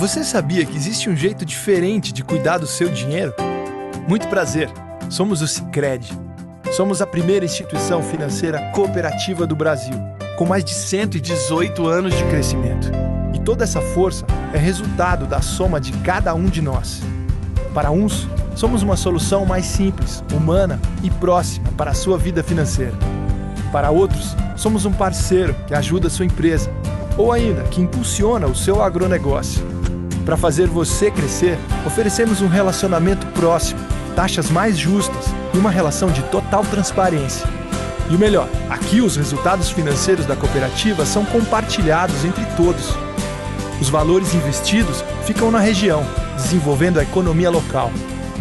Você sabia que existe um jeito diferente de cuidar do seu dinheiro? Muito prazer, somos o Sicredi. Somos a primeira instituição financeira cooperativa do Brasil, com mais de 118 anos de crescimento. E toda essa força é resultado da soma de cada um de nós. Para uns, somos uma solução mais simples, humana e próxima para a sua vida financeira. Para outros, somos um parceiro que ajuda a sua empresa, ou ainda que impulsiona o seu agronegócio. Para fazer você crescer, oferecemos um relacionamento próximo, taxas mais justas e uma relação de total transparência. E o melhor, aqui os resultados financeiros da cooperativa são compartilhados entre todos. Os valores investidos ficam na região, desenvolvendo a economia local.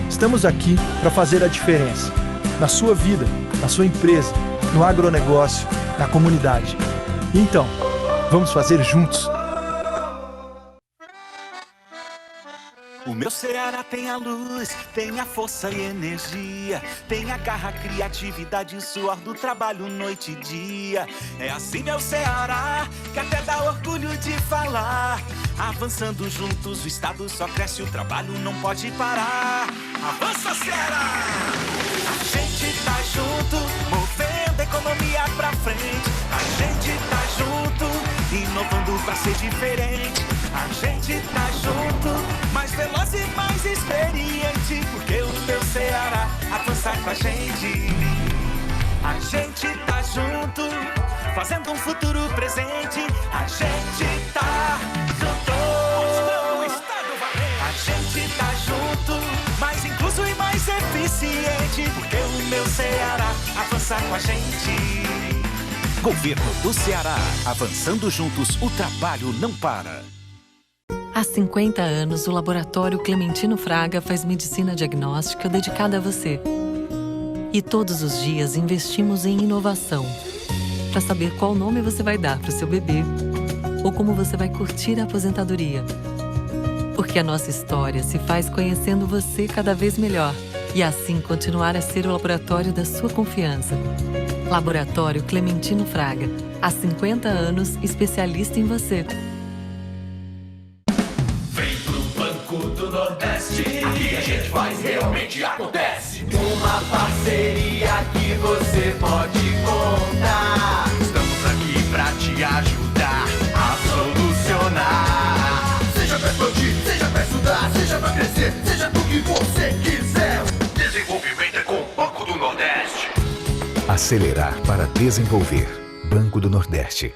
Estamos aqui para fazer a diferença, na sua vida, na sua empresa, no agronegócio, na comunidade. Então, vamos fazer juntos. O meu Ceará tem a luz, tem a força e energia, tem a garra, criatividade e o suor do trabalho noite e dia. É assim meu Ceará, que até dá orgulho de falar. Avançando juntos, o estado só cresce, o trabalho não pode parar. Avança, Ceará! A gente tá junto, movendo a economia pra frente. A gente tá junto, inovando pra ser diferente. A gente tá junto, mais veloz e mais experiente, porque o teu Ceará avança com a gente. A gente tá junto, fazendo um futuro presente. A gente tá junto, mostrando o estado valente. A gente tá junto, mais incluso e mais eficiente, porque o meu Ceará avança com a gente. Governo do Ceará, avançando juntos, o trabalho não para. Há 50 anos, o Laboratório Clementino Fraga faz medicina diagnóstica dedicada a você. E todos os dias investimos em inovação, para saber qual nome você vai dar para o seu bebê, ou como você vai curtir a aposentadoria. Porque a nossa história se faz conhecendo você cada vez melhor, e assim continuar a ser o laboratório da sua confiança. Laboratório Clementino Fraga, há 50 anos, especialista em você. Aqui a gente faz, realmente acontece. Uma parceria que você pode contar. Estamos aqui pra te ajudar a solucionar. Seja pra expandir, seja pra estudar, seja pra crescer, seja do que você quiser. Desenvolvimento é com o Banco do Nordeste. Acelerar para desenvolver. Banco do Nordeste.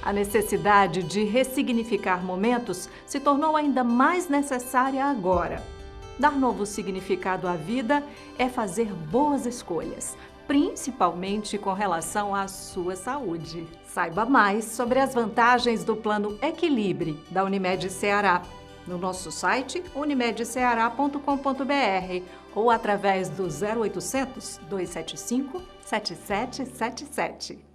A necessidade de ressignificar momentos se tornou ainda mais necessária agora. Dar novo significado à vida é fazer boas escolhas, principalmente com relação à sua saúde. Saiba mais sobre as vantagens do Plano Equilibre da Unimed Ceará no nosso site unimedceara.com.br ou através do 0800 275 7777.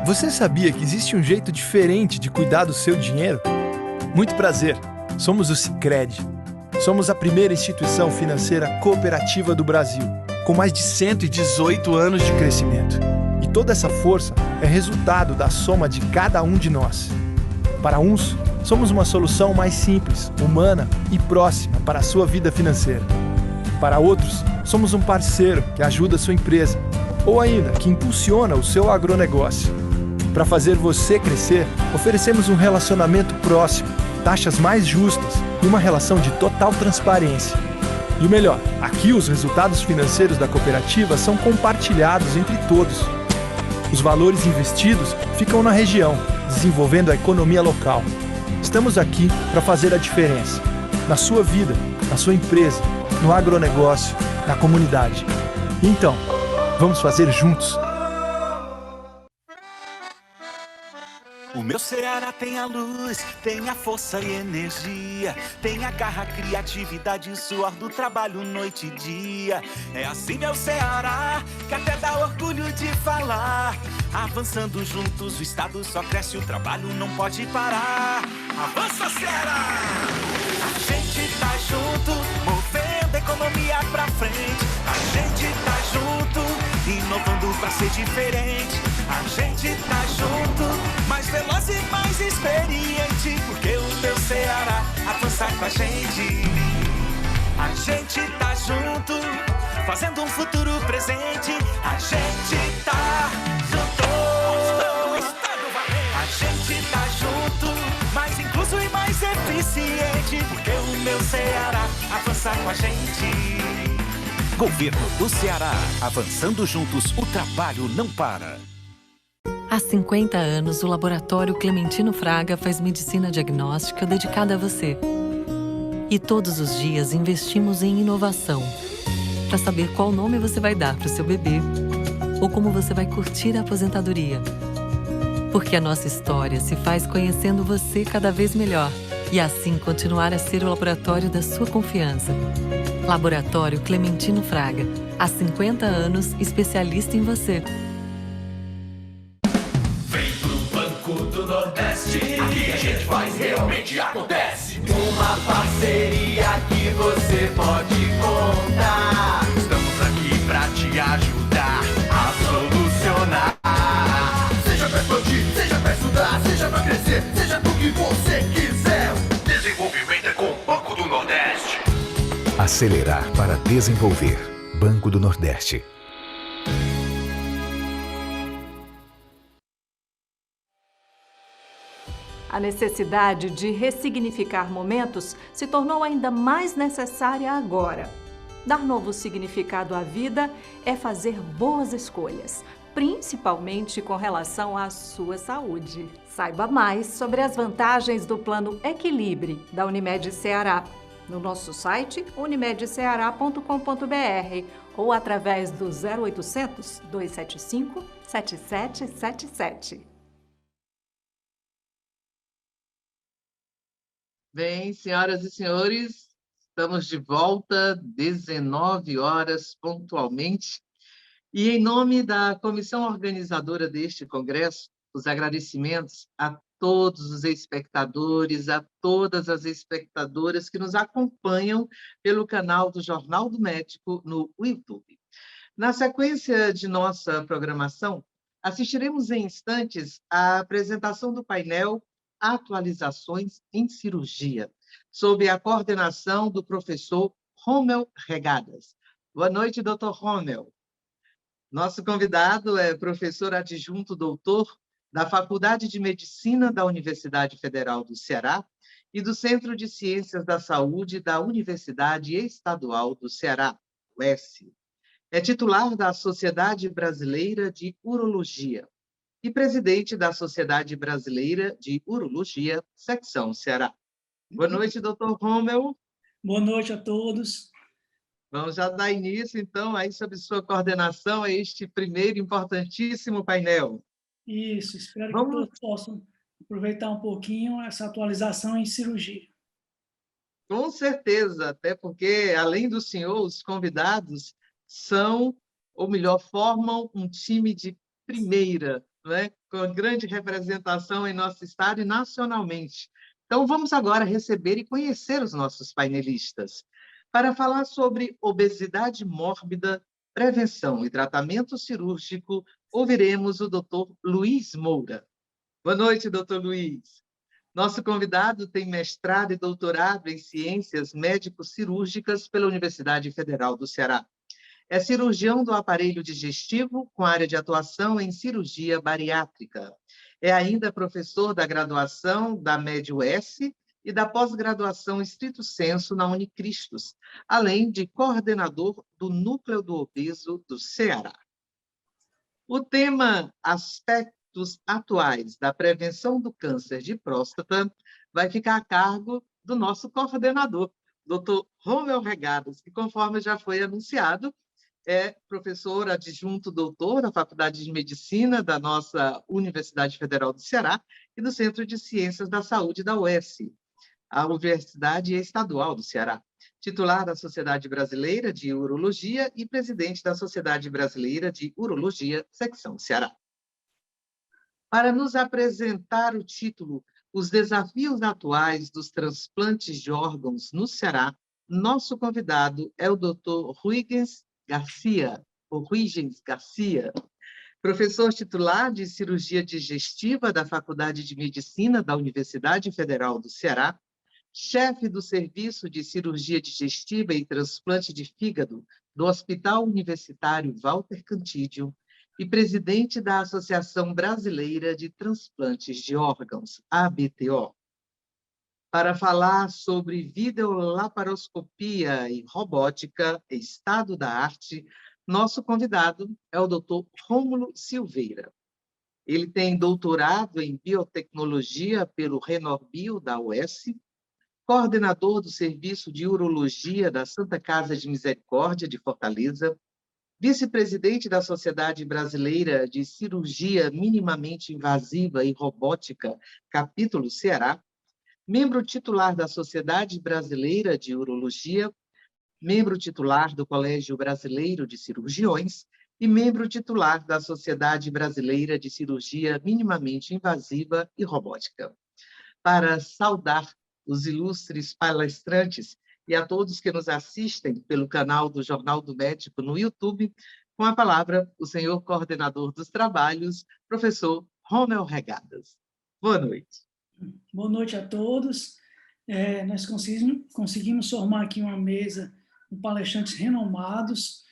Você sabia que existe um jeito diferente de cuidar do seu dinheiro? Muito prazer, somos o Sicredi. Somos a primeira instituição financeira cooperativa do Brasil, com mais de 118 anos de crescimento. E toda essa força é resultado da soma de cada um de nós. Para uns, somos uma solução mais simples, humana e próxima para a sua vida financeira. Para outros, somos um parceiro que ajuda a sua empresa, ou ainda que impulsiona o seu agronegócio. Para fazer você crescer, oferecemos um relacionamento próximo, taxas mais justas e uma relação de total transparência. E o melhor, aqui os resultados financeiros da cooperativa são compartilhados entre todos. Os valores investidos ficam na região, desenvolvendo a economia local. Estamos aqui para fazer a diferença, na sua vida, na sua empresa, no agronegócio, na comunidade. Então, vamos fazer juntos. O meu Ceará tem a luz, tem a força e energia, tem a garra, criatividade e suor do trabalho noite e dia. É assim meu Ceará, que até dá orgulho de falar. Avançando juntos, o estado só cresce, o trabalho não pode parar. Avança, Ceará! A gente tá junto, movendo a economia pra frente. A gente tá junto, inovando pra ser diferente. A gente tá junto, mais veloz e mais experiente, porque o meu Ceará avança com a gente. A gente tá junto, fazendo um futuro presente. A gente tá junto. A gente tá junto, mais incluso e mais eficiente, porque o meu Ceará avança com a gente. Governo do Ceará. Avançando juntos, o trabalho não para. Há 50 anos, o Laboratório Clementino Fraga faz medicina diagnóstica dedicada a você. E todos os dias investimos em inovação, para saber qual nome você vai dar para o seu bebê ou como você vai curtir a aposentadoria. Porque a nossa história se faz conhecendo você cada vez melhor e assim continuar a ser o laboratório da sua confiança. Laboratório Clementino Fraga. Há 50 anos, especialista em você. Aqui a gente faz, realmente acontece. Uma parceria que você pode contar. Estamos aqui pra te ajudar a solucionar. Seja pra expandir, seja pra estudar, seja pra crescer, seja do que você quiser. Desenvolvimento é com o Banco do Nordeste. Acelerar para desenvolver. Banco do Nordeste. A necessidade de ressignificar momentos se tornou ainda mais necessária agora. Dar novo significado à vida é fazer boas escolhas, principalmente com relação à sua saúde. Saiba mais sobre as vantagens do Plano Equilibre da Unimed Ceará no nosso site unimedceara.com.br ou através do 0800 275 7777. Bem, senhoras e senhores, estamos de volta, 19 horas pontualmente. E em nome da comissão organizadora deste congresso, os agradecimentos a todos os espectadores, a todas as espectadoras que nos acompanham pelo canal do Jornal do Médico no YouTube. Na sequência de nossa programação, assistiremos em instantes à apresentação do painel Atualizações em Cirurgia, sob a coordenação do professor Rommel Regadas. Boa noite, doutor Rommel. Nosso convidado é professor adjunto doutor da Faculdade de Medicina da Universidade Federal do Ceará e do Centro de Ciências da Saúde da Universidade Estadual do Ceará, UES. É titular da Sociedade Brasileira de Urologia e presidente da Sociedade Brasileira de Urologia, Secção Ceará. Boa noite, doutor Rommel. Boa noite a todos. Vamos já dar início, então, aí sob sua coordenação a este primeiro importantíssimo painel. Isso, espero que todos possam aproveitar um pouquinho essa atualização em cirurgia. Com certeza, até porque, além do senhor, os convidados são, ou melhor, formam um time de primeira né, com grande representação em nosso estado e nacionalmente. Então, vamos agora receber e conhecer os nossos painelistas. Para falar sobre obesidade mórbida, prevenção e tratamento cirúrgico, ouviremos o Dr. Luiz Moura. Boa noite, Dr. Luiz. Nosso convidado tem mestrado e doutorado em ciências médico-cirúrgicas pela Universidade Federal do Ceará. É cirurgião do aparelho digestivo, com área de atuação em cirurgia bariátrica. É ainda professor da graduação da MED-US e da pós-graduação estrito sensu na Unicristos, além de coordenador do Núcleo do Obeso do Ceará. O tema aspectos atuais da prevenção do câncer de próstata vai ficar a cargo do nosso coordenador, Dr. Romeu Regadas, que, conforme já foi anunciado, é professor adjunto doutor da Faculdade de Medicina da nossa Universidade Federal do Ceará e do Centro de Ciências da Saúde da UES, a Universidade Estadual do Ceará, titular da Sociedade Brasileira de Urologia e presidente da Sociedade Brasileira de Urologia, Secção Ceará. Para nos apresentar o título Os Desafios Atuais dos Transplantes de Órgãos no Ceará, nosso convidado é o Dr. Huygens Garcia, professor titular de cirurgia digestiva da Faculdade de Medicina da Universidade Federal do Ceará, chefe do Serviço de Cirurgia Digestiva e Transplante de Fígado do Hospital Universitário Walter Cantídio e presidente da Associação Brasileira de Transplantes de Órgãos, ABTO. Para falar sobre videolaparoscopia e robótica, estado da arte, nosso convidado é o Dr. Rômulo Silveira. Ele tem doutorado em biotecnologia pelo Renorbio da UES, coordenador do Serviço de Urologia da Santa Casa de Misericórdia de Fortaleza, vice-presidente da Sociedade Brasileira de Cirurgia Minimamente Invasiva e Robótica, capítulo Ceará, membro titular da Sociedade Brasileira de Urologia, membro titular do Colégio Brasileiro de Cirurgiões e membro titular da Sociedade Brasileira de Cirurgia Minimamente Invasiva e Robótica. Para saudar os ilustres palestrantes e a todos que nos assistem pelo canal do Jornal do Médico no YouTube, com a palavra o senhor coordenador dos trabalhos, professor Romeu Regadas. Boa noite. Boa noite a todos. Nós conseguimos formar aqui uma mesa com palestrantes renomados,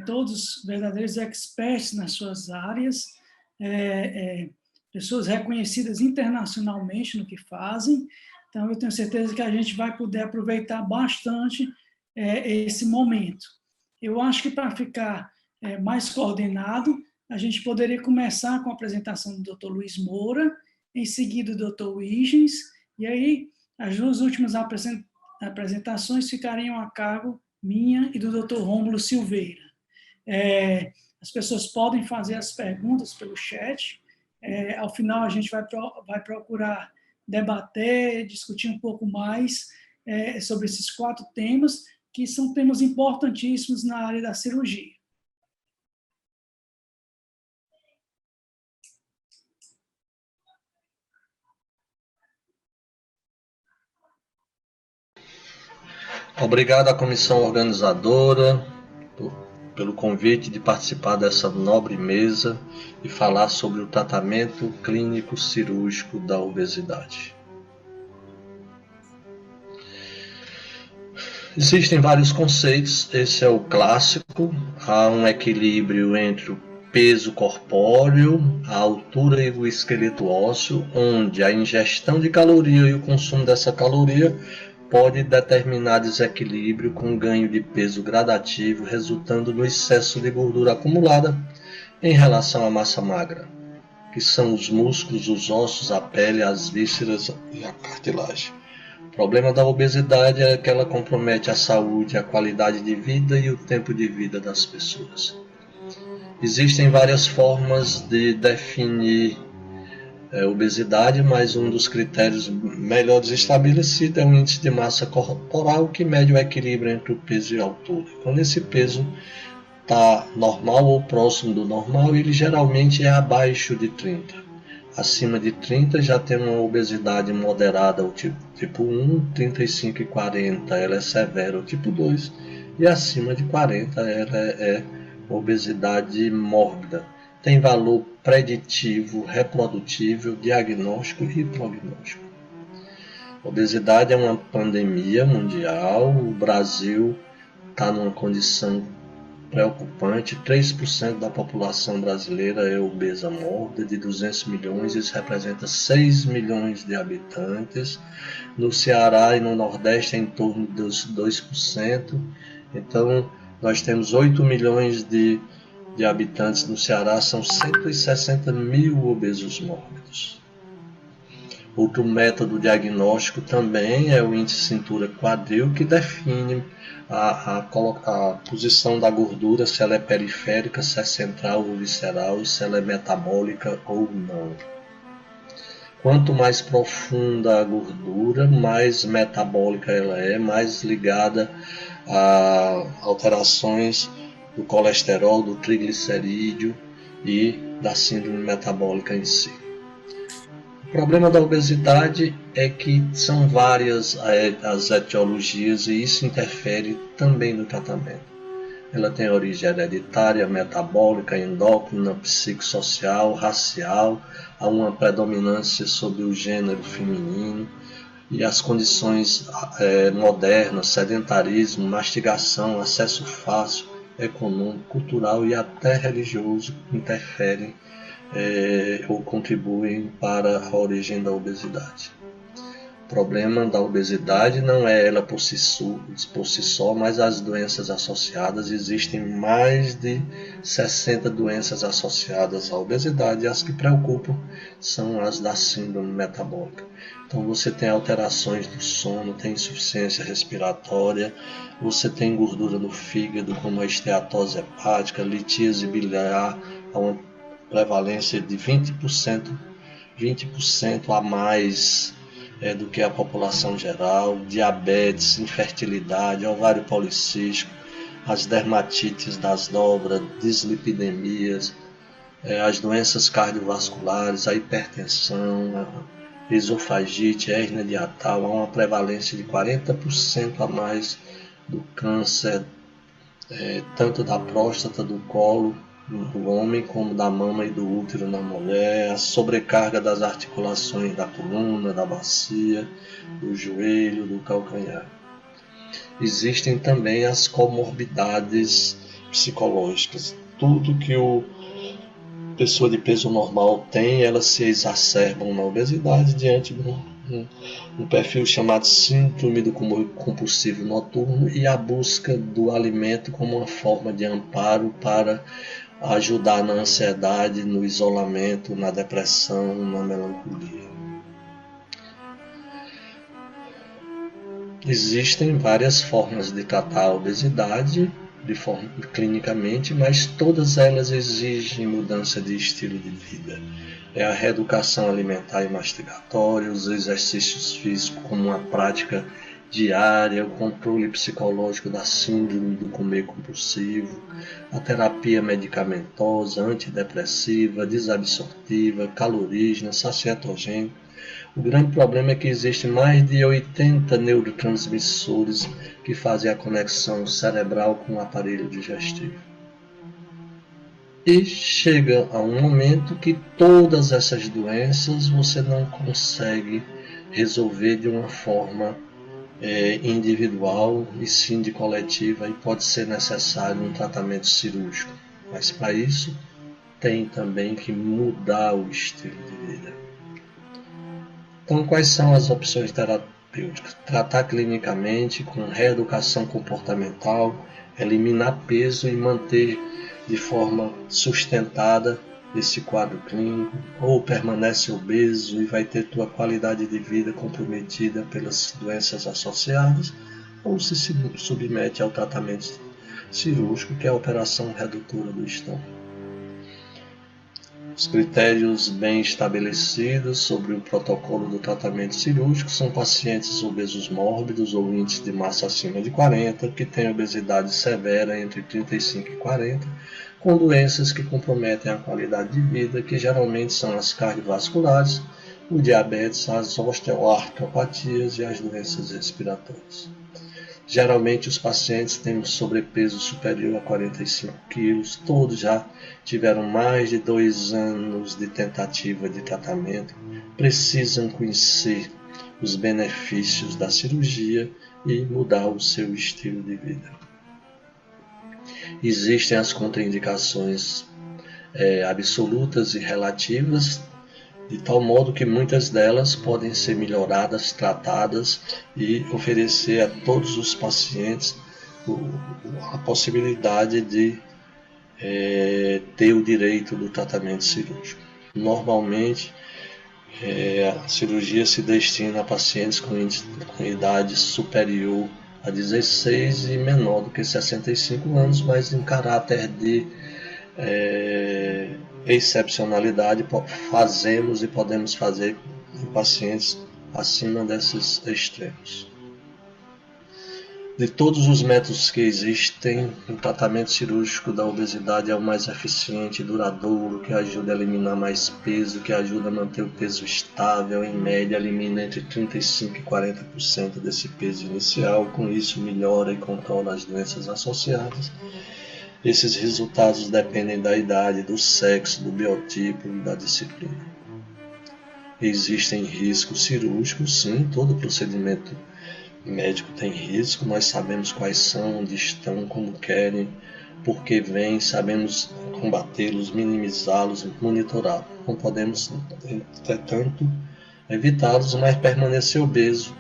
todos verdadeiros experts nas suas áreas, pessoas reconhecidas internacionalmente no que fazem. Então, eu tenho certeza que a gente vai poder aproveitar bastante esse momento. Eu acho que para ficar mais coordenado, a gente poderia começar com a apresentação do Dr. Luiz Moura, em seguida o Dr. Huygens, e aí as duas últimas apresentações ficariam a cargo minha e do Dr. Rômulo Silveira. As pessoas podem fazer as perguntas pelo chat, ao final a gente vai procurar debater, discutir um pouco mais sobre esses 4 temas, que são temas importantíssimos na área da cirurgia. Obrigado à comissão organizadora pelo convite de participar dessa nobre mesa e falar sobre o tratamento clínico cirúrgico da obesidade. Existem vários conceitos, esse é o clássico. Há um equilíbrio entre o peso corpóreo, a altura e o esqueleto ósseo, onde a ingestão de caloria e o consumo dessa caloria pode determinar desequilíbrio com ganho de peso gradativo, resultando no excesso de gordura acumulada em relação à massa magra, que são os músculos, os ossos, a pele, as vísceras e a cartilagem. O problema da obesidade é que ela compromete a saúde, a qualidade de vida e o tempo de vida das pessoas. Existem várias formas de definir obesidade, mas um dos critérios melhores estabelecidos é o índice de massa corporal, que mede o equilíbrio entre o peso e a altura. Quando esse peso está normal ou próximo do normal, ele geralmente é abaixo de 30. Acima de 30 já tem uma obesidade moderada, o tipo 1, 35 e 40 ela é severa, o tipo 2, e acima de 40 ela é obesidade mórbida. Tem valor preditivo, reprodutível, diagnóstico e prognóstico. Obesidade é uma pandemia mundial, o Brasil está numa condição preocupante. 3% da população brasileira é obesa mórbida, de 200 milhões, isso representa 6 milhões de habitantes. No Ceará e no Nordeste é em torno dos 2%, então nós temos 8 milhões de habitantes no Ceará, são 160 mil obesos mórbidos. Outro método diagnóstico também é o índice cintura-quadril, que define a posição da gordura, se ela é periférica, se é central ou visceral, se ela é metabólica ou não. Quanto mais profunda a gordura, mais metabólica ela é, mais ligada a alterações do colesterol, do triglicerídeo e da síndrome metabólica em si. O problema da obesidade é que são várias as etiologias e isso interfere também no tratamento. Ela tem origem hereditária, metabólica, endócrina, psicossocial, racial, há uma predominância sobre o gênero feminino e as condições modernas, sedentarismo, mastigação, acesso fácil, econômico, cultural e até religioso interferem ou contribuem para a origem da obesidade. O problema da obesidade não é ela por si só, mas as doenças associadas. Existem mais de 60 doenças associadas à obesidade e as que preocupam são as da síndrome metabólica. Então você tem alterações do sono, tem insuficiência respiratória, você tem gordura no fígado, como a esteatose hepática, litíase biliar, há uma prevalência de 20% a mais do que a população geral, diabetes, infertilidade, ovário policístico, as dermatites das dobras, dislipidemias, as doenças cardiovasculares, a hipertensão, a esofagite, a hérnia hiatal, há uma prevalência de 40% a mais do câncer, tanto da próstata, do colo, do homem, como da mama e do útero na mulher, a sobrecarga das articulações da coluna, da bacia, do joelho, do calcanhar. Existem também as comorbidades psicológicas. Tudo que a pessoa de peso normal tem, elas se exacerbam na obesidade diante de um perfil chamado síndrome do compulsivo noturno e a busca do alimento como uma forma de amparo para ajudar na ansiedade, no isolamento, na depressão, na melancolia. Existem várias formas de tratar a obesidade clinicamente, mas todas elas exigem mudança de estilo de vida. A reeducação alimentar e mastigatória, os exercícios físicos como uma prática diária, o controle psicológico da síndrome do comer compulsivo, a terapia medicamentosa, antidepressiva, desabsortiva, calorígena, sacietogênica. O grande problema é que existem mais de 80 neurotransmissores que fazem a conexão cerebral com o aparelho digestivo. E chega a um momento que todas essas doenças você não consegue resolver de uma forma individual e sim de coletiva, e pode ser necessário um tratamento cirúrgico. Mas para isso tem também que mudar o estilo de vida. Então, quais são as opções terapêuticas? Tratar clinicamente com reeducação comportamental, eliminar peso e manter de forma sustentada esse quadro clínico, ou permanece obeso e vai ter tua qualidade de vida comprometida pelas doenças associadas, ou se submete ao tratamento cirúrgico, que é a operação redutora do estômago. Os critérios bem estabelecidos sobre o protocolo do tratamento cirúrgico são pacientes obesos mórbidos ou índice de massa acima de 40, que têm obesidade severa entre 35 e 40, com doenças que comprometem a qualidade de vida, que geralmente são as cardiovasculares, o diabetes, as osteoartropatias e as doenças respiratórias. Geralmente os pacientes têm um sobrepeso superior a 45 quilos, todos já tiveram mais de 2 anos de tentativa de tratamento, precisam conhecer os benefícios da cirurgia e mudar o seu estilo de vida. Existem as contraindicações absolutas e relativas, de tal modo que muitas delas podem ser melhoradas, tratadas e oferecer a todos os pacientes a possibilidade de ter o direito do tratamento cirúrgico. Normalmente, a cirurgia se destina a pacientes com idade superior a 16 e menor do que 65 anos, mas em caráter de excepcionalidade fazemos e podemos fazer em pacientes acima desses extremos. De todos os métodos que existem, o tratamento cirúrgico da obesidade é o mais eficiente e duradouro, que ajuda a eliminar mais peso, que ajuda a manter o peso estável, em média elimina entre 35% e 40% desse peso inicial, com isso melhora e controla as doenças associadas. Esses resultados dependem da idade, do sexo, do biotipo e da disciplina. Existem riscos cirúrgicos, sim, todo procedimento médico tem risco, nós sabemos quais são, onde estão, como querem, por que vêm, sabemos combatê-los, minimizá-los, monitorá-los. Não podemos, entretanto, evitá-los, mas permanecer obeso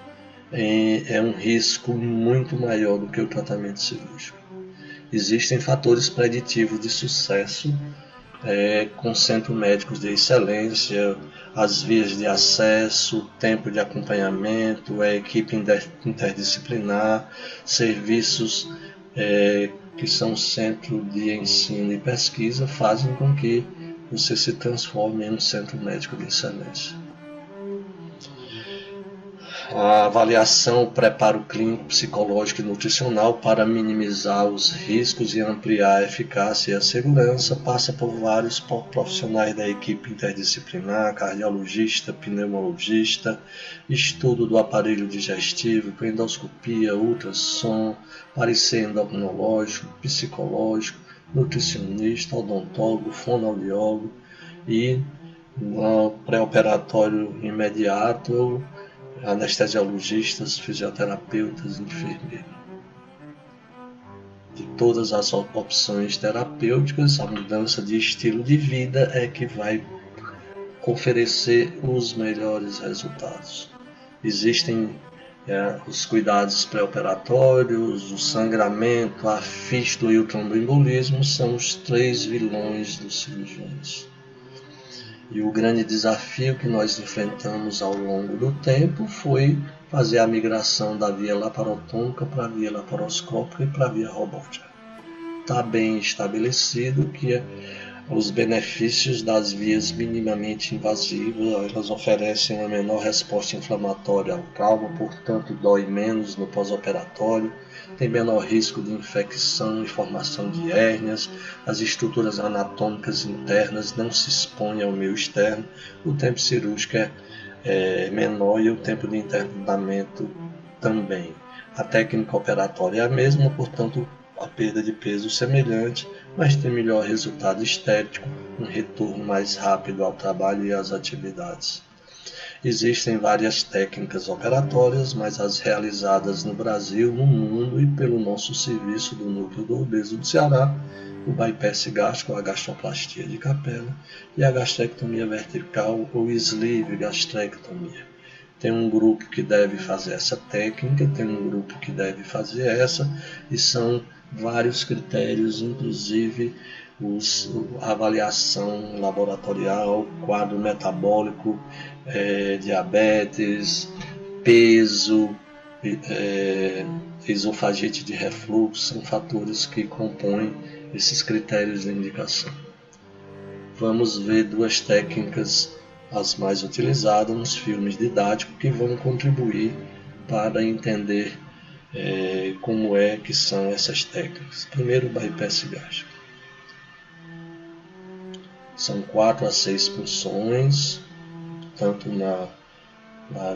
é um risco muito maior do que o tratamento cirúrgico. Existem fatores preditivos de sucesso, com centros médicos de excelência, as vias de acesso, tempo de acompanhamento, a equipe interdisciplinar, serviços que são centro de ensino e pesquisa, fazem com que você se transforme em um centro médico de excelência. A avaliação, o preparo clínico, psicológico e nutricional para minimizar os riscos e ampliar a eficácia e a segurança passa por vários profissionais da equipe interdisciplinar, cardiologista, pneumologista, estudo do aparelho digestivo, endoscopia, ultrassom, parecer endocrinológico, psicológico, nutricionista, odontólogo, fonoaudiólogo e no pré-operatório imediato, anestesiologistas, fisioterapeutas, enfermeiros. De todas as opções terapêuticas, a mudança de estilo de vida é que vai oferecer os melhores resultados. Existem os cuidados pré-operatórios, o sangramento, a fístula e o tromboembolismo são os 3 vilões dos cirurgiões. E o grande desafio que nós enfrentamos ao longo do tempo foi fazer a migração da via laparotômica para a via laparoscópica e para a via robótica. Está bem estabelecido que os benefícios das vias minimamente invasivas, elas oferecem uma menor resposta inflamatória ao trauma, portanto dói menos no pós-operatório, tem menor risco de infecção e formação de hérnias, as estruturas anatômicas internas não se expõem ao meio externo, o tempo cirúrgico é menor e o tempo de internamento também. A técnica operatória é a mesma, portanto a perda de peso semelhante, mas tem melhor resultado estético, um retorno mais rápido ao trabalho e às atividades. Existem várias técnicas operatórias, mas as realizadas no Brasil, no mundo e pelo nosso serviço do Núcleo do Obeso do Ceará, o bypass gástrico, a gastroplastia de capela e a gastrectomia vertical ou sleeve gastrectomia. Tem um grupo que deve fazer essa técnica, tem um grupo que deve fazer essa, e são vários critérios, inclusive a avaliação laboratorial, quadro metabólico, diabetes, peso, esofagite de refluxo, são fatores que compõem esses critérios de indicação. vamos ver duas técnicas as mais utilizadas nos filmes didáticos que vão contribuir para entender como é que são essas técnicas. Primeiro, o bypass gástrico. São 4 a 6 punções, tanto na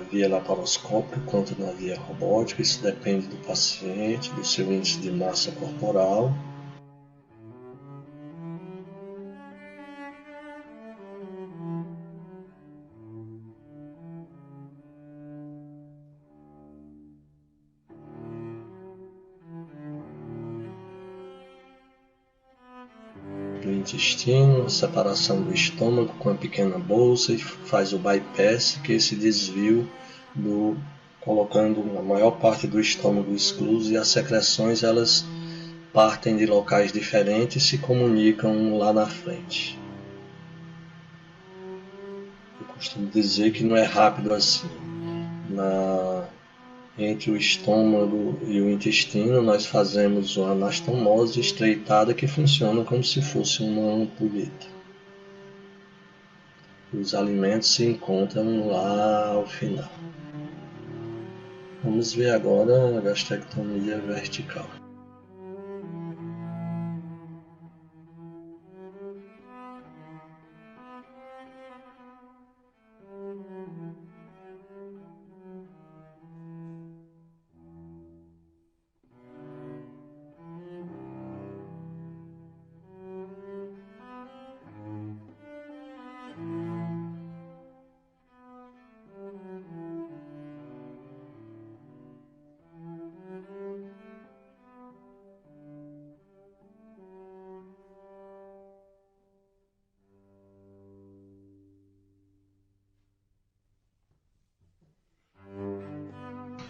via laparoscópica quanto na via robótica. Isso depende do paciente, do seu índice de massa corporal. Do intestino, a separação do estômago com a pequena bolsa, e faz o bypass, que é esse desvio colocando a maior parte do estômago excluso, e as secreções elas partem de locais diferentes e se comunicam lá na frente. Eu costumo dizer que não é rápido assim. Entre o estômago e o intestino, nós fazemos uma anastomose estreitada que funciona como se fosse uma ampulheta. Os alimentos se encontram lá ao final. Vamos ver agora a gastrectomia vertical.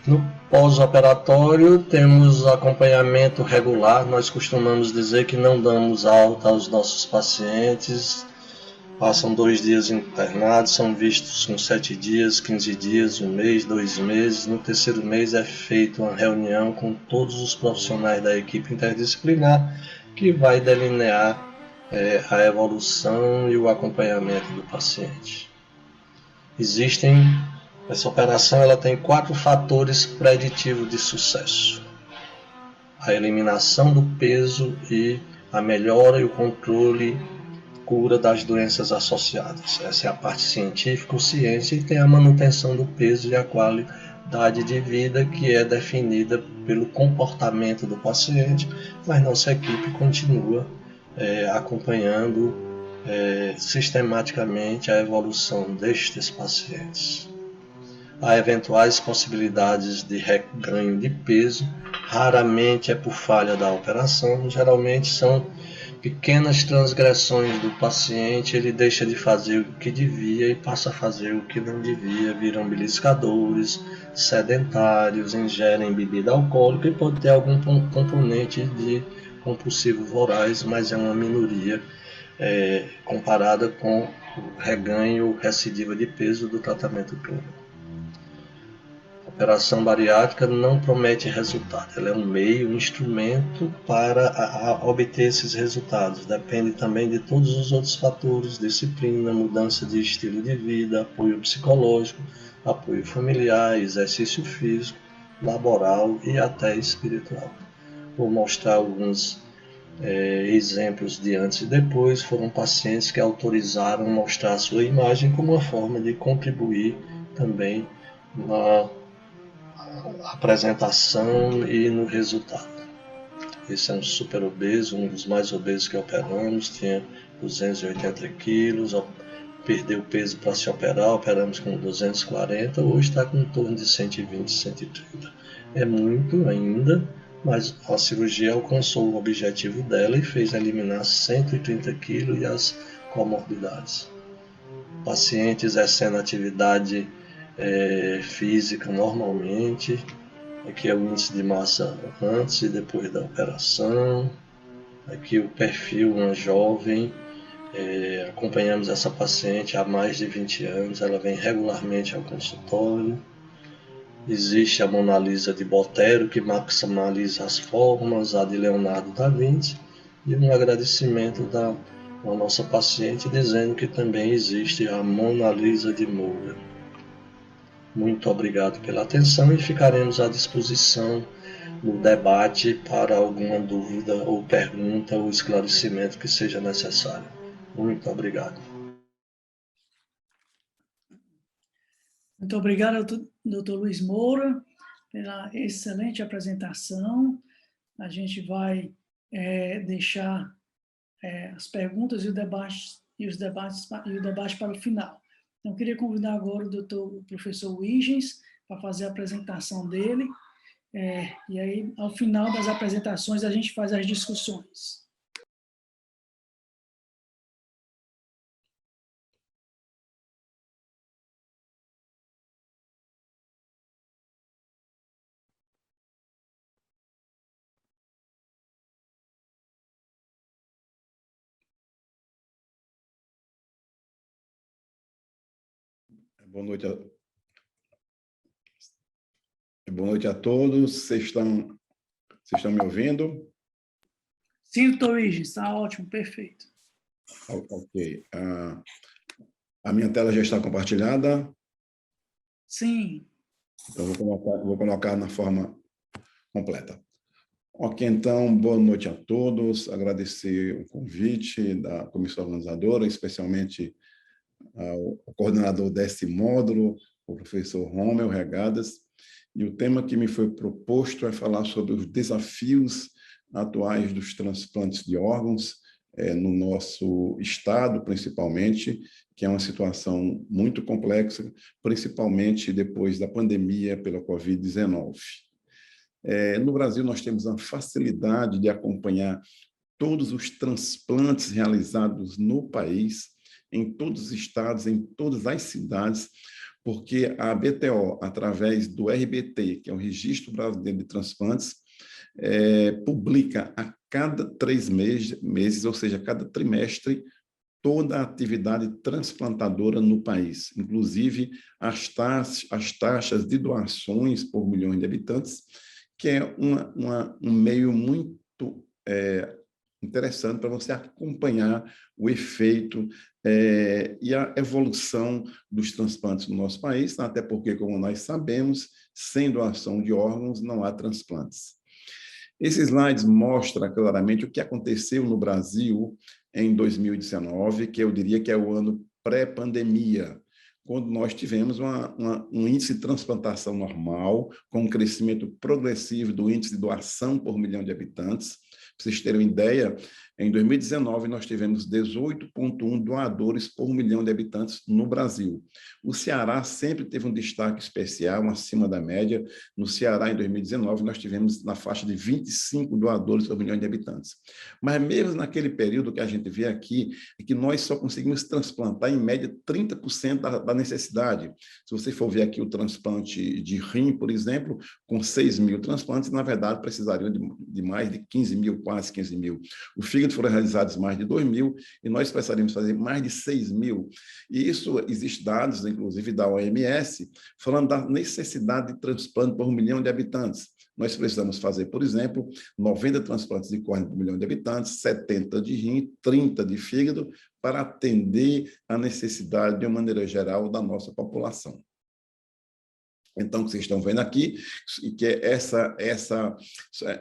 No pós-operatório temos acompanhamento regular. Nós costumamos dizer que não damos alta aos nossos pacientes. Passam 2 dias internados, são vistos com 7 dias, 15 dias, 1 mês, 2 meses. No 3º mês é feita uma reunião com todos os profissionais da equipe interdisciplinar que vai delinear a evolução e o acompanhamento do paciente. Essa operação ela tem 4 fatores preditivos de sucesso: a eliminação do peso e a melhora e o controle, cura das doenças associadas. Essa é a parte científica ou ciência, e tem a manutenção do peso e a qualidade de vida, que é definida pelo comportamento do paciente, mas nossa equipe continua acompanhando sistematicamente a evolução destes pacientes. Há eventuais possibilidades de reganho de peso, raramente é por falha da operação, geralmente são pequenas transgressões do paciente, ele deixa de fazer o que devia e passa a fazer o que não devia, viram beliscadores, sedentários, ingerem bebida alcoólica e pode ter algum componente de compulsivo voraz, mas é uma minoria comparada com o reganho recidiva de peso do tratamento clínico. A operação bariátrica não promete resultado, ela é um meio, um instrumento para obter esses resultados. Depende também de todos os outros fatores: disciplina, mudança de estilo de vida, apoio psicológico, apoio familiar, exercício físico, laboral e até espiritual. Vou mostrar alguns exemplos de antes e depois. Foram pacientes que autorizaram mostrar a sua imagem como uma forma de contribuir também na apresentação e no resultado. Esse é um super obeso, um dos mais obesos que operamos, tinha 280 quilos, perdeu peso para se operar, operamos com 240, hoje está com em torno de 120, 130. É muito ainda, mas a cirurgia alcançou o objetivo dela e fez eliminar 130 quilos e as comorbidades. Paciente exercendo atividade física normalmente. Aqui é o índice de massa antes e depois da operação. Aqui o perfil, uma jovem. Acompanhamos essa paciente há mais de 20 anos, ela vem regularmente ao consultório. Existe a Mona Lisa de Botero, que maximiza as formas, a de Leonardo da Vinci, e um agradecimento da com a nossa paciente, dizendo que também existe a Mona Lisa de Moura. Muito obrigado pela atenção e ficaremos à disposição no debate para alguma dúvida ou pergunta ou esclarecimento que seja necessário. Muito obrigado. Muito obrigado, Dr. Luiz Moura, pela excelente apresentação. A gente vai deixar as perguntas e o debate para o final. Então, eu queria convidar agora o professor Huygens para fazer a apresentação dele, e aí, ao final das apresentações, a gente faz as discussões. Boa noite a todos. Vocês estão me ouvindo? Sim, doutor Huygens, está ótimo, perfeito. Ok. A minha tela já está compartilhada? Sim. Então, vou colocar na forma completa. Ok, então, boa noite a todos. Agradecer o convite da comissão organizadora, especialmente ao coordenador desse módulo, o professor Romeu Regadas, e o tema que me foi proposto é falar sobre os desafios atuais dos transplantes de órgãos no nosso estado, principalmente, que é uma situação muito complexa, principalmente depois da pandemia pela Covid-19. No Brasil, nós temos a facilidade de acompanhar todos os transplantes realizados no país, em todos os estados, em todas as cidades, porque a BTO, através do RBT, que é o Registro Brasileiro de Transplantes, publica a cada 3 meses, ou seja, a cada trimestre, toda a atividade transplantadora no país, inclusive as taxas de doações por milhões de habitantes, que é um meio muito interessante para você acompanhar o efeito e a evolução dos transplantes no nosso país, até porque, como nós sabemos, sem doação de órgãos não há transplantes. Esse slide mostra claramente o que aconteceu no Brasil em 2019, que eu diria que é o ano pré-pandemia, quando nós tivemos um índice de transplantação normal, com um crescimento progressivo do índice de doação por milhão de habitantes. Para vocês terem uma ideia, em 2019, nós tivemos 18,1 doadores por milhão de habitantes no Brasil. O Ceará sempre teve um destaque especial, acima da média. No Ceará, em 2019, nós tivemos na faixa de 25 doadores por milhão de habitantes. Mas mesmo naquele período que a gente vê aqui, é que nós só conseguimos transplantar, em média, 30% da necessidade. Se você for ver aqui o transplante de rim, por exemplo, com 6 mil transplantes, na verdade, precisariam de mais de 15 mil, quase 15 mil. O fígado foram realizados mais de 2 mil e nós precisaríamos fazer mais de 6 mil. E isso, existem dados, inclusive, da OMS, falando da necessidade de transplante por 1 milhão de habitantes. Nós precisamos fazer, por exemplo, 90 transplantes de córnea por 1 milhão de habitantes, 70 de rim, 30 de fígado, para atender a necessidade, de uma maneira geral, da nossa população. Então, o que vocês estão vendo aqui, que é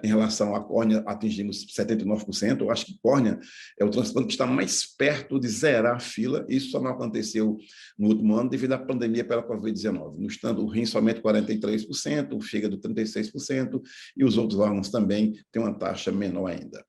em relação à córnea, atingimos 79%. Eu acho que córnea é o transplante que está mais perto de zerar a fila. Isso só não aconteceu no último ano devido à pandemia pela Covid-19. No entanto, o rim somente 43%, o fígado 36%, e os outros órgãos também têm uma taxa menor ainda.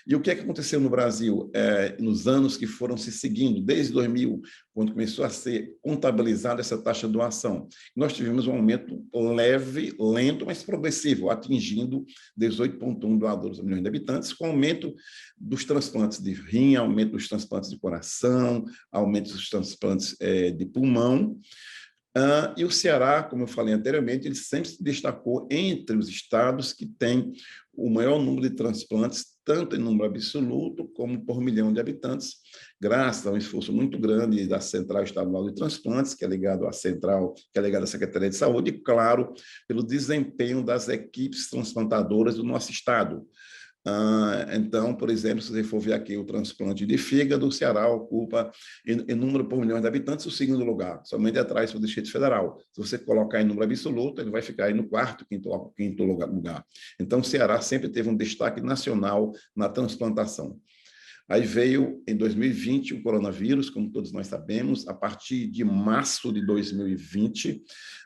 E o que é que aconteceu no Brasil nos anos que foram se seguindo, desde 2000, quando começou a ser contabilizada essa taxa de doação? Nós tivemos um aumento leve, lento, mas progressivo, atingindo 18,1 doadores a milhões de habitantes, com aumento dos transplantes de rim, aumento dos transplantes de coração, aumento dos transplantes de pulmão. E o Ceará, como eu falei anteriormente, ele sempre se destacou entre os estados que têm o maior número de transplantes, tanto em número absoluto como por milhão de habitantes, graças a um esforço muito grande da Central Estadual de Transplantes, que é ligado à Central, que é ligado à Secretaria de Saúde, e, claro, pelo desempenho das equipes transplantadoras do nosso estado. Então, por exemplo, se você for ver aqui o transplante de fígado, o Ceará ocupa, em número por milhão de habitantes, o segundo lugar, somente atrás do Distrito Federal. Se você colocar em número absoluto, ele vai ficar aí no quarto, quinto lugar. Então, o Ceará sempre teve um destaque nacional na transplantação. Aí veio, em 2020, o coronavírus, como todos nós sabemos, a partir de março de 2020,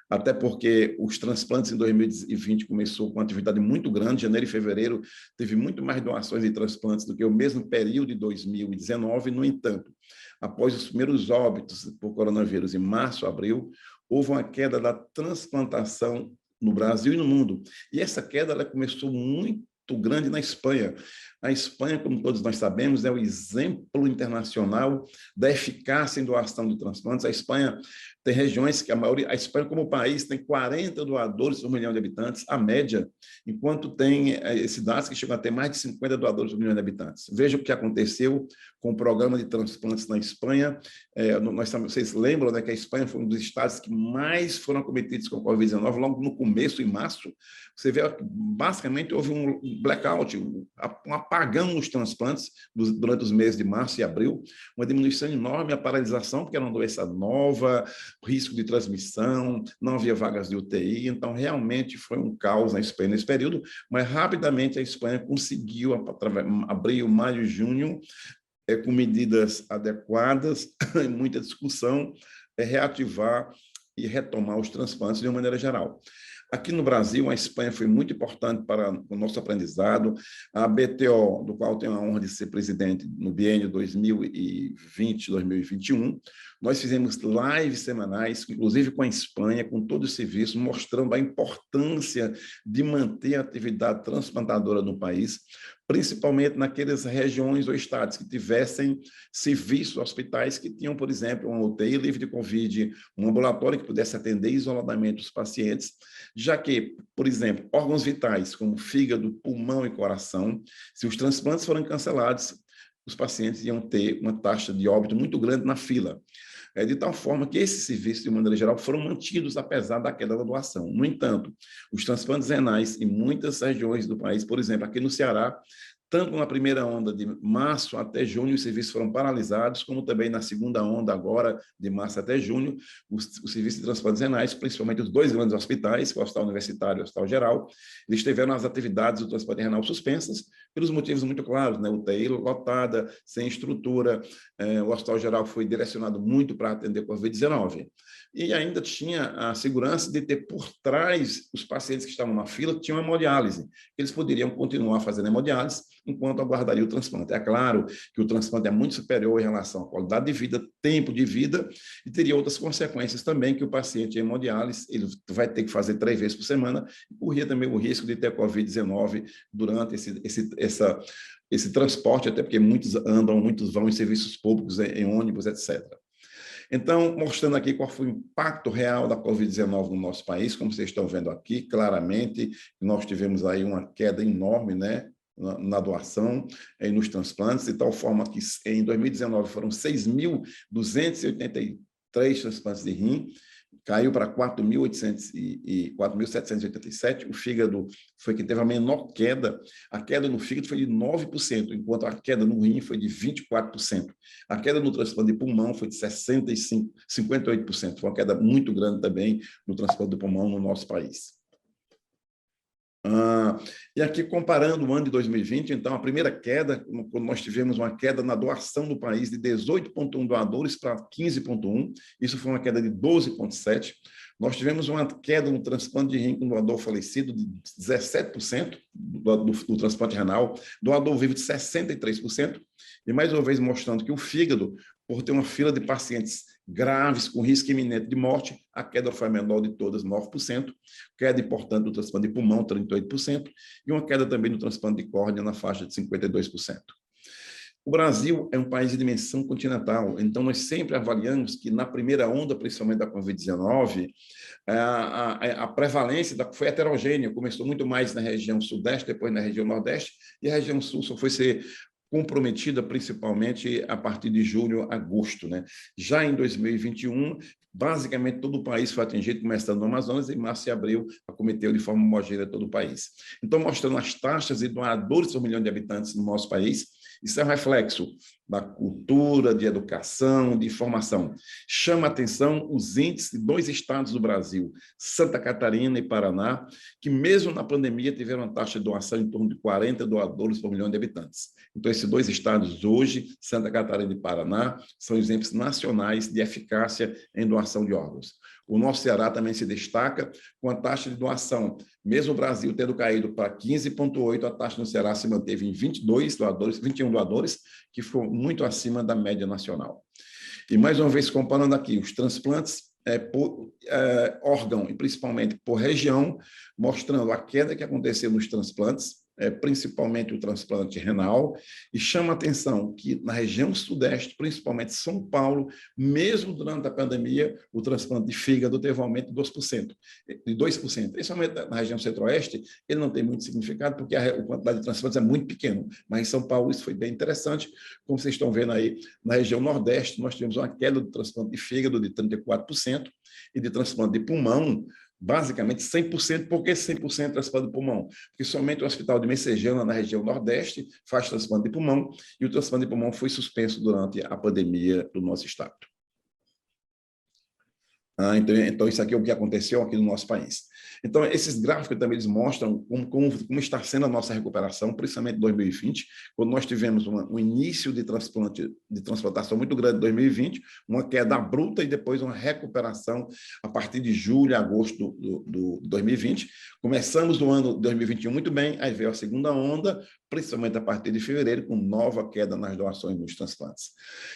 até porque os transplantes em 2020 começou com uma atividade muito grande, janeiro e fevereiro teve muito mais doações de transplantes do que o mesmo período de 2019, no entanto, após os primeiros óbitos por coronavírus em março, abril, houve uma queda da transplantação no Brasil e no mundo, e essa queda ela começou muito grande na Espanha. A Espanha, como todos nós sabemos, é o exemplo internacional da eficácia em doação de transplantes. A Espanha tem regiões que a Espanha como país tem 40 doadores por milhão de habitantes, a média, enquanto tem cidades que chegam a ter mais de 50 doadores por milhão de habitantes. Veja o que aconteceu com o programa de transplantes na Espanha. Vocês lembram, né, que a Espanha foi um dos estados que mais foram acometidos com a Covid-19, logo no começo, em março. Você vê que basicamente houve um blackout, um apagão nos transplantes durante os meses de março e abril, uma diminuição enorme, a paralisação, porque era uma doença nova, risco de transmissão, não havia vagas de UTI, então realmente foi um caos na Espanha nesse período, mas rapidamente a Espanha conseguiu, abril, maio e junho, com medidas adequadas, muita discussão, reativar e retomar os transplantes de uma maneira geral. Aqui no Brasil, a Espanha foi muito importante para o nosso aprendizado. A BTO, do qual tenho a honra de ser presidente no biênio 2020-2021, nós fizemos lives semanais, inclusive com a Espanha, com todo o serviço, mostrando a importância de manter a atividade transplantadora no país, principalmente naquelas regiões ou estados que tivessem serviços, hospitais que tinham, por exemplo, uma UTI livre de Covid, um ambulatório que pudesse atender isoladamente os pacientes, já que, por exemplo, órgãos vitais como fígado, pulmão e coração, se os transplantes forem cancelados, os pacientes iam ter uma taxa de óbito muito grande na fila. De tal forma que esses serviços, de maneira geral, foram mantidos apesar da queda da doação. No entanto, os transplantes renais em muitas regiões do país, por exemplo, aqui no Ceará, tanto na primeira onda de março até junho, os serviços foram paralisados, como também na segunda onda agora, de março até junho, os serviços de transplantes renais, principalmente os dois grandes hospitais, o Hospital Universitário e o Hospital Geral, eles tiveram as atividades do transplante renal suspensas, pelos motivos muito claros, né? UTI lotada, sem estrutura, o Hospital Geral foi direcionado muito para atender a Covid-19. E ainda tinha a segurança de ter por trás os pacientes que estavam na fila, tinham hemodiálise. Eles poderiam continuar fazendo hemodiálise enquanto aguardariam o transplante. É claro que o transplante é muito superior em relação à qualidade de vida, tempo de vida, e teria outras consequências também, que o paciente em hemodiálise, ele vai ter que fazer 3 vezes por semana, e corria também o risco de ter Covid-19 durante esse transporte, até porque muitos vão em serviços públicos, em ônibus, etc. Então, mostrando aqui qual foi o impacto real da Covid-19 no nosso país, como vocês estão vendo aqui, claramente, nós tivemos aí uma queda enorme, né, na doação e nos transplantes, de tal forma que em 2019 foram 6.283 transplantes de rim, caiu para 4.787, o fígado foi que teve a menor queda, a queda no fígado foi de 9%, enquanto a queda no rim foi de 24%. A queda no transplante de pulmão foi de 58%, foi uma queda muito grande também no transplante de pulmão no nosso país. E aqui, comparando o ano de 2020, então, a primeira queda, quando nós tivemos uma queda na doação do país de 18,1 doadores para 15,1, isso foi uma queda de 12,7. Nós tivemos uma queda no transplante de rim com doador falecido de 17% do transplante renal, doador vivo de 63%, e mais uma vez mostrando que o fígado, por ter uma fila de pacientes graves, com risco iminente de morte, a queda foi a menor de todas, 9%, queda importante do transplante de pulmão, 38%, e uma queda também no transplante de córnea na faixa de 52%. O Brasil é um país de dimensão continental, então nós sempre avaliamos que na primeira onda, principalmente da Covid-19, a prevalência foi heterogênea, começou muito mais na região sudeste, depois na região nordeste, e a região sul só foi ser comprometida principalmente a partir de julho, agosto, né? Já em 2021, basicamente todo o país foi atingido, começando no Amazonas, e março e abril acometeu de forma homogênea todo o país. Então, mostrando as taxas de doadores por milhão de habitantes no nosso país, isso é um reflexo da cultura, de educação, de formação. Chama a atenção os índices de 2 estados do Brasil, Santa Catarina e Paraná, que mesmo na pandemia tiveram uma taxa de doação em torno de 40 doadores por milhão de habitantes. Então, esses 2 estados hoje, Santa Catarina e Paraná, são exemplos nacionais de eficácia em doação de órgãos. O nosso Ceará também se destaca com a taxa de doação. Mesmo o Brasil tendo caído para 15,8, a taxa no Ceará se manteve em 21 doadores, que ficou muito acima da média nacional. E, mais uma vez, comparando aqui os transplantes por órgão, e principalmente por região, mostrando a queda que aconteceu nos transplantes, principalmente o transplante renal, e chama a atenção que na região sudeste, principalmente São Paulo, mesmo durante a pandemia, o transplante de fígado teve um aumento de 2%. Principalmente na região centro-oeste, ele não tem muito significado, porque a quantidade de transplantes é muito pequena, mas em São Paulo isso foi bem interessante. Como vocês estão vendo aí, na região nordeste, nós tivemos uma queda do transplante de fígado de 34% e de transplante de pulmão, basicamente 100%. Por que 100% transplante de pulmão? Porque somente o Hospital de Messejana, na região Nordeste, faz transplante de pulmão, e o transplante de pulmão foi suspenso durante a pandemia do nosso estado. Então, isso aqui é o que aconteceu aqui no nosso país. Então, esses gráficos também eles mostram como está sendo a nossa recuperação, principalmente em 2020, quando nós tivemos um início de transplantação muito grande em 2020, uma queda bruta e depois uma recuperação a partir de julho e agosto do 2020. Começamos o ano de 2021 muito bem, aí veio a segunda onda, principalmente a partir de fevereiro, com nova queda nas doações dos transplantes.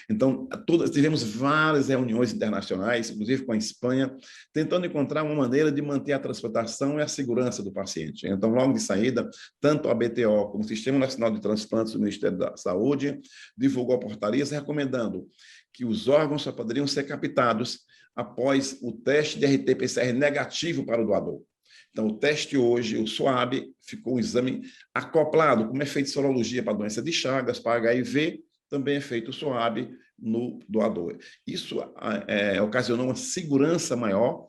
Então, tivemos várias reuniões internacionais, inclusive com a Espanha, tentando encontrar uma maneira de manter a transplantação e a segurança do paciente. Então, logo de saída, tanto a BTO como o Sistema Nacional de Transplantes do Ministério da Saúde divulgou portarias recomendando que os órgãos só poderiam ser captados após o teste de RT-PCR negativo para o doador. Então, o teste hoje, o SWAB, ficou um exame acoplado, como é feito sorologia para a doença de Chagas, para HIV, também é feito o SWAB no doador. Isso ocasionou uma segurança maior,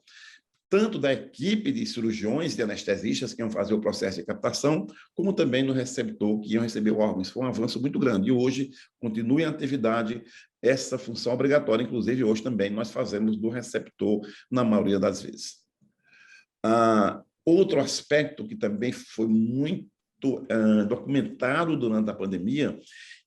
tanto da equipe de cirurgiões e anestesistas que iam fazer o processo de captação, como também no receptor que iam receber o órgão. Isso foi um avanço muito grande. E hoje, continua em atividade essa função obrigatória. Inclusive, hoje também nós fazemos do receptor na maioria das vezes. Outro aspecto que também foi muito documentado durante a pandemia,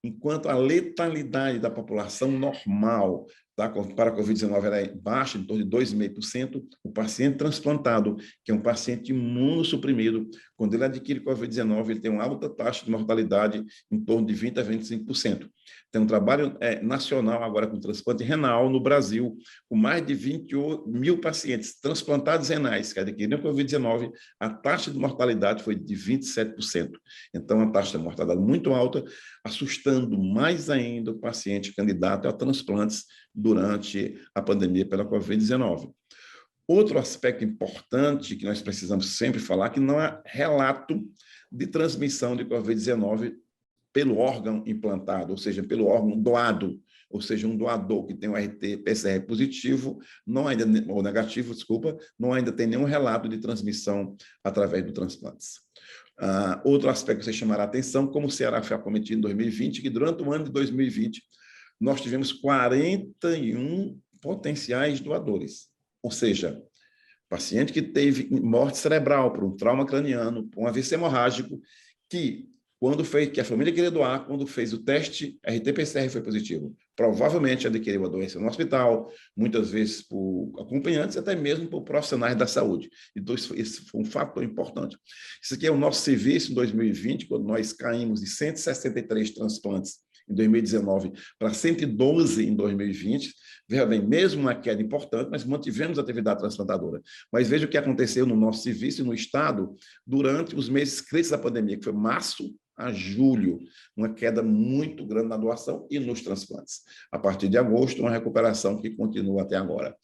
enquanto a letalidade da população normal para a Covid-19 era baixa, em torno de 2,5%, o paciente transplantado, que é um paciente imunossuprimido, quando ele adquire Covid-19, ele tem uma alta taxa de mortalidade em torno de 20% a 25%. Tem um trabalho nacional agora com transplante renal no Brasil, com mais de 20 mil pacientes transplantados renais que adquiriram Covid-19, a taxa de mortalidade foi de 27%. Então, a taxa de mortalidade muito alta, assustando mais ainda o paciente candidato a transplantes durante a pandemia pela Covid-19. Outro aspecto importante que nós precisamos sempre falar, que não há relato de transmissão de Covid-19 pelo órgão implantado, ou seja, pelo órgão doado, ou seja, um doador que tem um RT-PCR positivo, ou negativo, desculpa, não ainda tem nenhum relato de transmissão através do transplantes. Outro aspecto que você chamará a atenção, como o Ceará foi acometido em 2020, que durante o ano de 2020 nós tivemos 41 potenciais doadores, ou seja, paciente que teve morte cerebral por um trauma craniano, por um AVC hemorrágico, que a família queria doar, quando fez o teste, RT-PCR foi positivo. Provavelmente adquiriu a doença no hospital, muitas vezes por acompanhantes, até mesmo por profissionais da saúde. Então, isso foi um fator importante. Isso aqui é o nosso serviço em 2020, quando nós caímos de 163 transplantes em 2019 para 112 em 2020. Veja bem, mesmo uma queda importante, mas mantivemos a atividade transplantadora. Mas veja o que aconteceu no nosso serviço e no Estado durante os meses críticos da pandemia, que foi março a julho, uma queda muito grande na doação e nos transplantes. A partir de agosto, uma recuperação que continua até agora.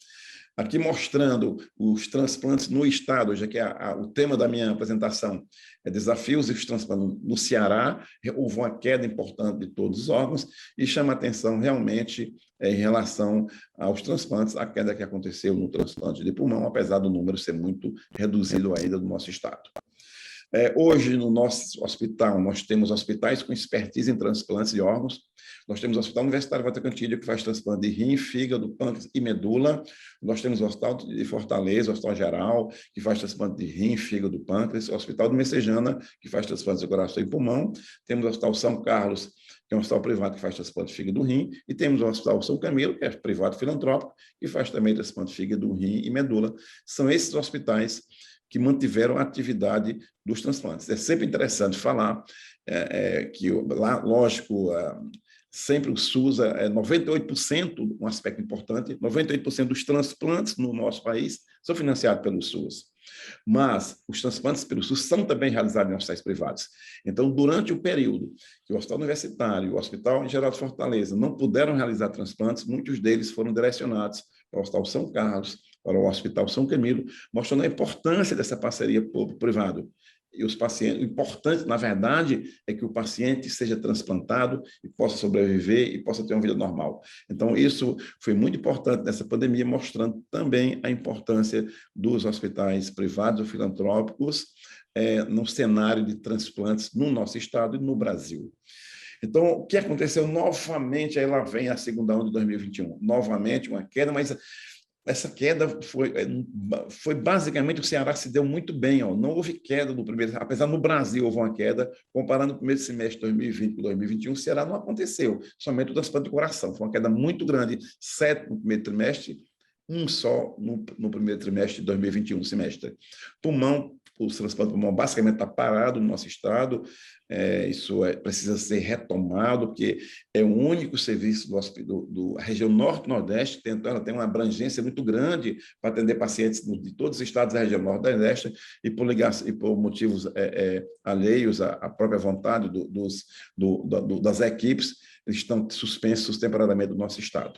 Aqui mostrando os transplantes no estado, já que o tema da minha apresentação é desafios e os transplantes no Ceará. Houve uma queda importante de todos os órgãos e chama atenção realmente em relação aos transplantes, a queda que aconteceu no transplante de pulmão, apesar do número ser muito reduzido ainda do nosso estado. Hoje, no nosso hospital, nós temos hospitais com expertise em transplantes de órgãos. Nós temos o Hospital Universitário Walter Cantillo, que faz transplante de rim, fígado, pâncreas e medula. Nós temos o Hospital de Fortaleza, o Hospital Geral, que faz transplante de rim, fígado, pâncreas. O Hospital de Messejana, que faz transplante de coração e pulmão. Temos o Hospital São Carlos, que é um hospital privado que faz transplante de fígado e rim. E temos o Hospital São Camilo, que é privado filantrópico, que faz também transplante de fígado, rim e medula. São esses hospitais que mantiveram a atividade dos transplantes. É sempre interessante falar que, lá, lógico, sempre o SUS é 98%, um aspecto importante, 98% dos transplantes no nosso país são financiados pelo SUS. Mas os transplantes pelo SUS são também realizados em hospitais privados. Então, durante o período que o Hospital Universitário e o Hospital Geral de Fortaleza não puderam realizar transplantes, muitos deles foram direcionados para o Hospital São Carlos, para o Hospital São Camilo, mostrando a importância dessa parceria público-privado. E os pacientes, o importante, na verdade, é que o paciente seja transplantado e possa sobreviver e possa ter uma vida normal. Então, isso foi muito importante nessa pandemia, mostrando também a importância dos hospitais privados ou filantrópicos no cenário de transplantes no nosso estado e no Brasil. Então, o que aconteceu novamente, aí lá vem a segunda onda de 2021, novamente uma queda, mas essa queda foi basicamente, o Ceará se deu muito bem, não houve queda no primeiro, apesar no Brasil houve uma queda, comparando o primeiro semestre de 2020 com 2021, o Ceará não aconteceu, somente o transplante de coração, foi uma queda muito grande, 7 no primeiro trimestre, um só no primeiro trimestre de 2021, semestre. Pulmão, o transplante de pulmão basicamente está parado no nosso estado, isso precisa ser retomado, porque é o único serviço do região norte-nordeste, ela tem uma abrangência muito grande para atender pacientes de todos os estados da região norte-nordeste e por motivos alheios à própria vontade das equipes, eles estão suspensos temporariamente do nosso estado.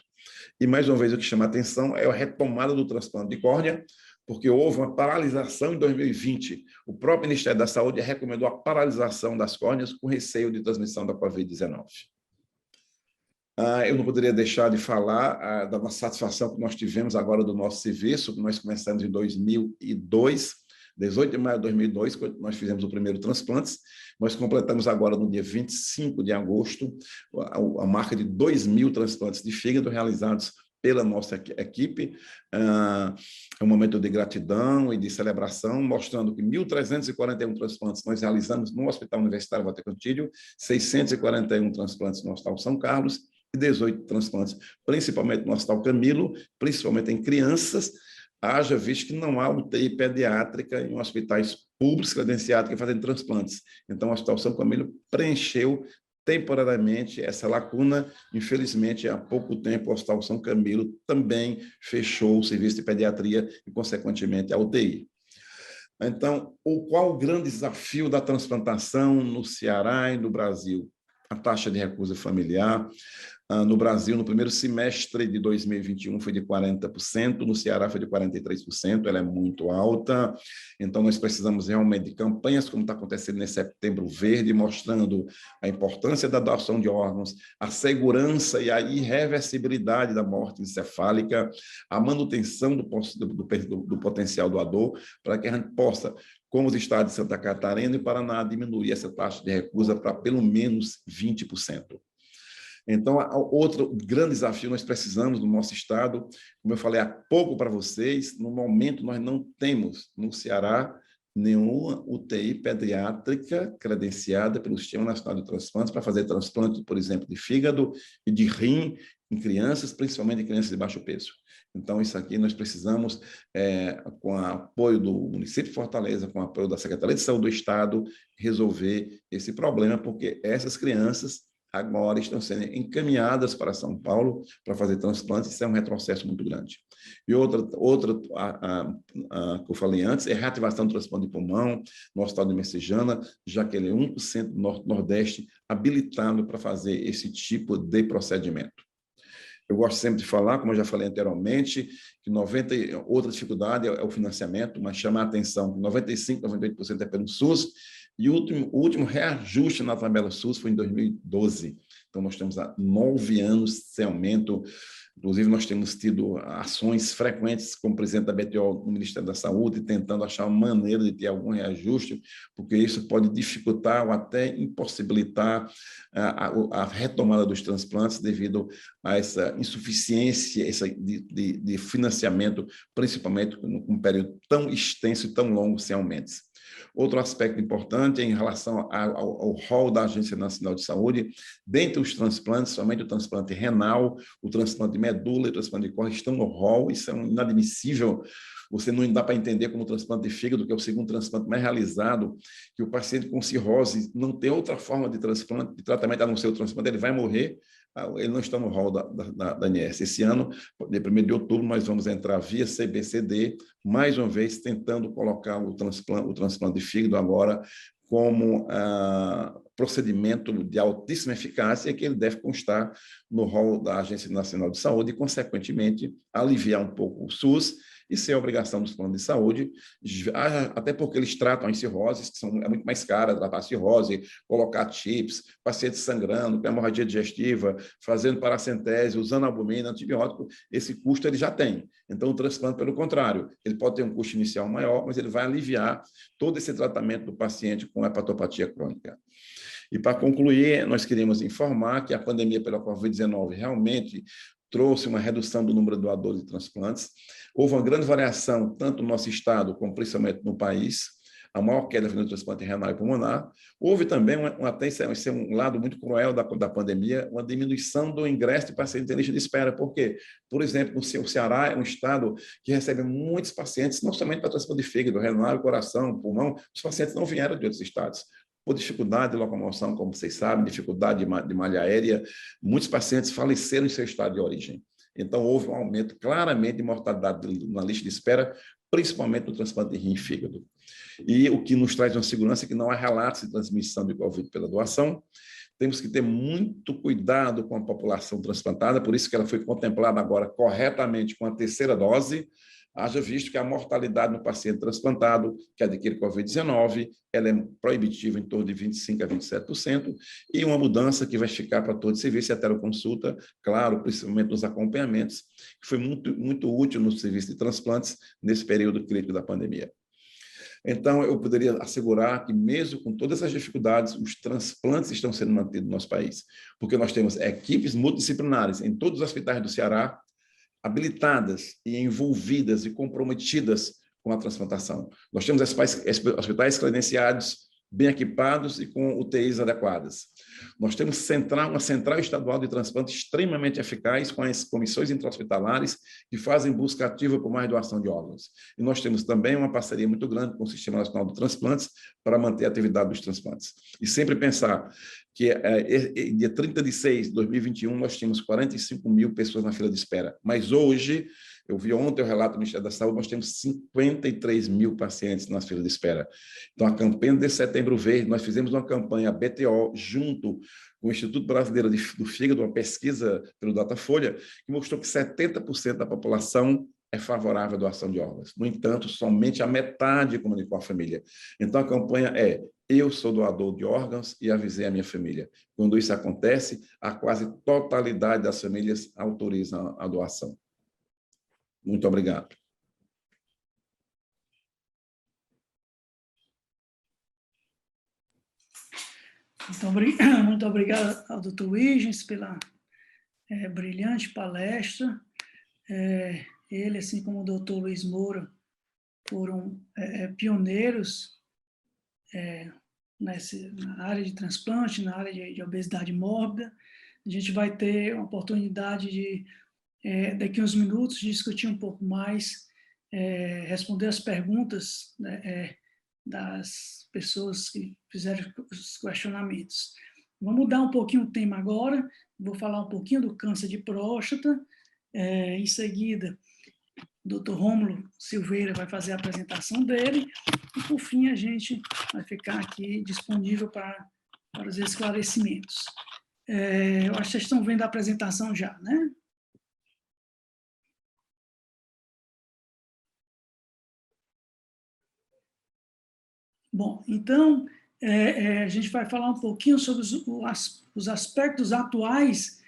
E, mais uma vez, o que chama a atenção é a retomada do transplante de córnea, porque houve uma paralisação em 2020. O próprio Ministério da Saúde recomendou a paralisação das córneas com receio de transmissão da Covid-19. Eu não poderia deixar de falar da nossa satisfação que nós tivemos agora do nosso serviço, que nós começamos em 2002, 18 de maio de 2002, quando nós fizemos o primeiro transplante. Nós completamos agora, no dia 25 de agosto, a marca de 2.000 transplantes de fígado realizados pela nossa equipe. É um momento de gratidão e de celebração, mostrando que 1.341 transplantes nós realizamos no Hospital Universitário Walter Cantillo, 641 transplantes no Hospital São Carlos e 18 transplantes, principalmente no Hospital Camilo, principalmente em crianças, haja visto que não há UTI pediátrica em hospitais públicos credenciados que fazem transplantes. Então, o Hospital São Camilo preencheu temporariamente essa lacuna. Infelizmente, há pouco tempo, o Hospital São Camilo também fechou o serviço de pediatria e, consequentemente, a UTI. Então, qual o grande desafio da transplantação no Ceará e no Brasil? A taxa de recusa familiar. No Brasil, no primeiro semestre de 2021, foi de 40%, no Ceará foi de 43%, ela é muito alta. Então, nós precisamos realmente de campanhas, como está acontecendo nesse Setembro Verde, mostrando a importância da doação de órgãos, a segurança e a irreversibilidade da morte encefálica, a manutenção do potencial doador, para que a gente possa, como os estados de Santa Catarina e Paraná, diminuir essa taxa de recusa para pelo menos 20%. Então, outro grande desafio nós precisamos no nosso estado, como eu falei há pouco para vocês, no momento nós não temos no Ceará nenhuma UTI pediátrica credenciada pelo Sistema Nacional de Transplantes para fazer transplante, por exemplo, de fígado e de rim em crianças, principalmente em crianças de baixo peso. Então, isso aqui nós precisamos, com o apoio do município de Fortaleza, com o apoio da Secretaria de Saúde do Estado, resolver esse problema, porque essas crianças agora estão sendo encaminhadas para São Paulo para fazer transplantes, isso é um retrocesso muito grande. E outra que eu falei antes, é a reativação do transplante de pulmão no Hospital de Messejana, já que ele é 1% do Nordeste habilitado para fazer esse tipo de procedimento. Eu gosto sempre de falar, como eu já falei anteriormente, que outra dificuldade é o financiamento, mas chamar a atenção que 95%, 98% é pelo SUS, e o último reajuste na tabela SUS foi em 2012. Então, nós temos há 9 anos sem aumento. Inclusive, nós temos tido ações frequentes como presidente da BTO no Ministério da Saúde, tentando achar uma maneira de ter algum reajuste, porque isso pode dificultar ou até impossibilitar a retomada dos transplantes devido a essa insuficiência de financiamento, principalmente num período tão extenso e tão longo sem aumentos. Outro aspecto importante é em relação ao rol da Agência Nacional de Saúde. Dentre os transplantes, somente o transplante renal, o transplante de medula e o transplante de córnea estão no rol. Isso é inadmissível. Você não dá para entender como o transplante de fígado, que é o segundo transplante mais realizado, que o paciente com cirrose não tem outra forma de transplante, de tratamento a não ser o transplante, ele vai morrer. Ele não está no rol da ANS. Esse ano, de 1º de outubro, nós vamos entrar via CBCD, mais uma vez tentando colocar o transplante de fígado agora como procedimento de altíssima eficácia, que ele deve constar no rol da Agência Nacional de Saúde e, consequentemente, aliviar um pouco o SUS e ser a obrigação dos planos de saúde, até porque eles tratam as cirroses, que é muito mais cara tratar a cirrose, colocar chips, pacientes sangrando, com hemorragia digestiva, fazendo paracentese, usando albumina, antibiótico, esse custo ele já tem. Então, o transplante, pelo contrário, ele pode ter um custo inicial maior, mas ele vai aliviar todo esse tratamento do paciente com hepatopatia crônica. E, para concluir, nós queríamos informar que a pandemia pela Covid-19 realmente trouxe uma redução do número de doadores de transplantes. Houve uma grande variação, tanto no nosso estado, como principalmente no país. A maior queda foi no transplante renal e pulmonar. Houve também, esse é um lado muito cruel da pandemia, uma diminuição do ingresso de pacientes em lista de espera. Por quê? Por exemplo, o Ceará é um estado que recebe muitos pacientes, não somente para transplante de fígado, renal, coração, pulmão, os pacientes não vieram de outros estados. Por dificuldade de locomoção, como vocês sabem, dificuldade de malha aérea, muitos pacientes faleceram em seu estado de origem. Então, houve um aumento claramente de mortalidade na lista de espera, principalmente no transplante de rim e fígado. E o que nos traz uma segurança é que não há relatos de transmissão de Covid pela doação. Temos que ter muito cuidado com a população transplantada, por isso que ela foi contemplada agora corretamente com a 3ª dose, haja visto que a mortalidade no paciente transplantado que adquire Covid-19, ela é proibitiva em torno de 25% a 27%, e uma mudança que vai ficar para todo serviço e a teleconsulta, claro, principalmente nos acompanhamentos, que foi muito, muito útil no serviço de transplantes nesse período crítico da pandemia. Então, eu poderia assegurar que, mesmo com todas essas dificuldades, os transplantes estão sendo mantidos no nosso país, porque nós temos equipes multidisciplinares em todos os hospitais do Ceará, habilitadas e envolvidas e comprometidas com a transplantação. Nós temos hospitais credenciados, bem equipados e com UTIs adequadas. Nós temos uma central estadual de transplante extremamente eficaz, com as comissões intra-hospitalares que fazem busca ativa por mais doação de órgãos. E nós temos também uma parceria muito grande com o Sistema Nacional de Transplantes para manter a atividade dos transplantes. E sempre pensar que dia 30 de 6 de 2021 nós tínhamos 45 mil pessoas na fila de espera, mas hoje, eu vi ontem o relato do Ministério da Saúde, nós temos 53 mil pacientes na fila de espera. Então, a campanha de Setembro Verde, nós fizemos uma campanha BTO junto com o Instituto Brasileiro do Fígado, uma pesquisa pelo Datafolha, que mostrou que 70% da população é favorável à doação de órgãos. No entanto, somente a metade comunicou à família. Então, a campanha é: eu sou doador de órgãos e avisei a minha família. Quando isso acontece, a quase totalidade das famílias autorizam a doação. Muito obrigado. Muito obrigado ao Dr. Wiggins pela brilhante palestra. Ele, assim como o Dr. Luiz Moura, foram pioneiros na área de transplante, na área de obesidade mórbida. A gente vai ter uma oportunidade de, daqui a uns minutos, discutir um pouco mais, responder as perguntas, né, das pessoas que fizeram os questionamentos. Vamos mudar um pouquinho o tema agora, vou falar um pouquinho do câncer de próstata, em seguida, o Dr. Rômulo Silveira vai fazer a apresentação dele, e, por fim, a gente vai ficar aqui disponível para os esclarecimentos. Eu acho que vocês estão vendo a apresentação já, né? Bom, então, a gente vai falar um pouquinho sobre os aspectos atuais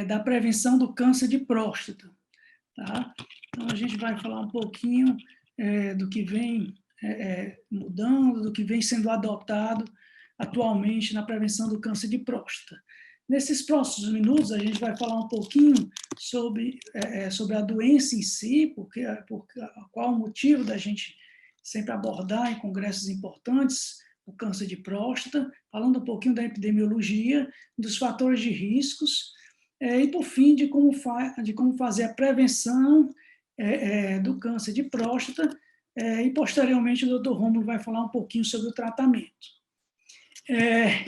da prevenção do câncer de próstata. Tá? Então, a gente vai falar um pouquinho do que vem mudando, do que vem sendo adotado atualmente na prevenção do câncer de próstata. Nesses próximos minutos, a gente vai falar um pouquinho sobre a doença em si, qual o motivo da gente sempre abordar em congressos importantes o câncer de próstata, falando um pouquinho da epidemiologia, dos fatores de riscos, e, por fim, de como fazer a prevenção do câncer de próstata, e, posteriormente, o Dr. Rômulo vai falar um pouquinho sobre o tratamento.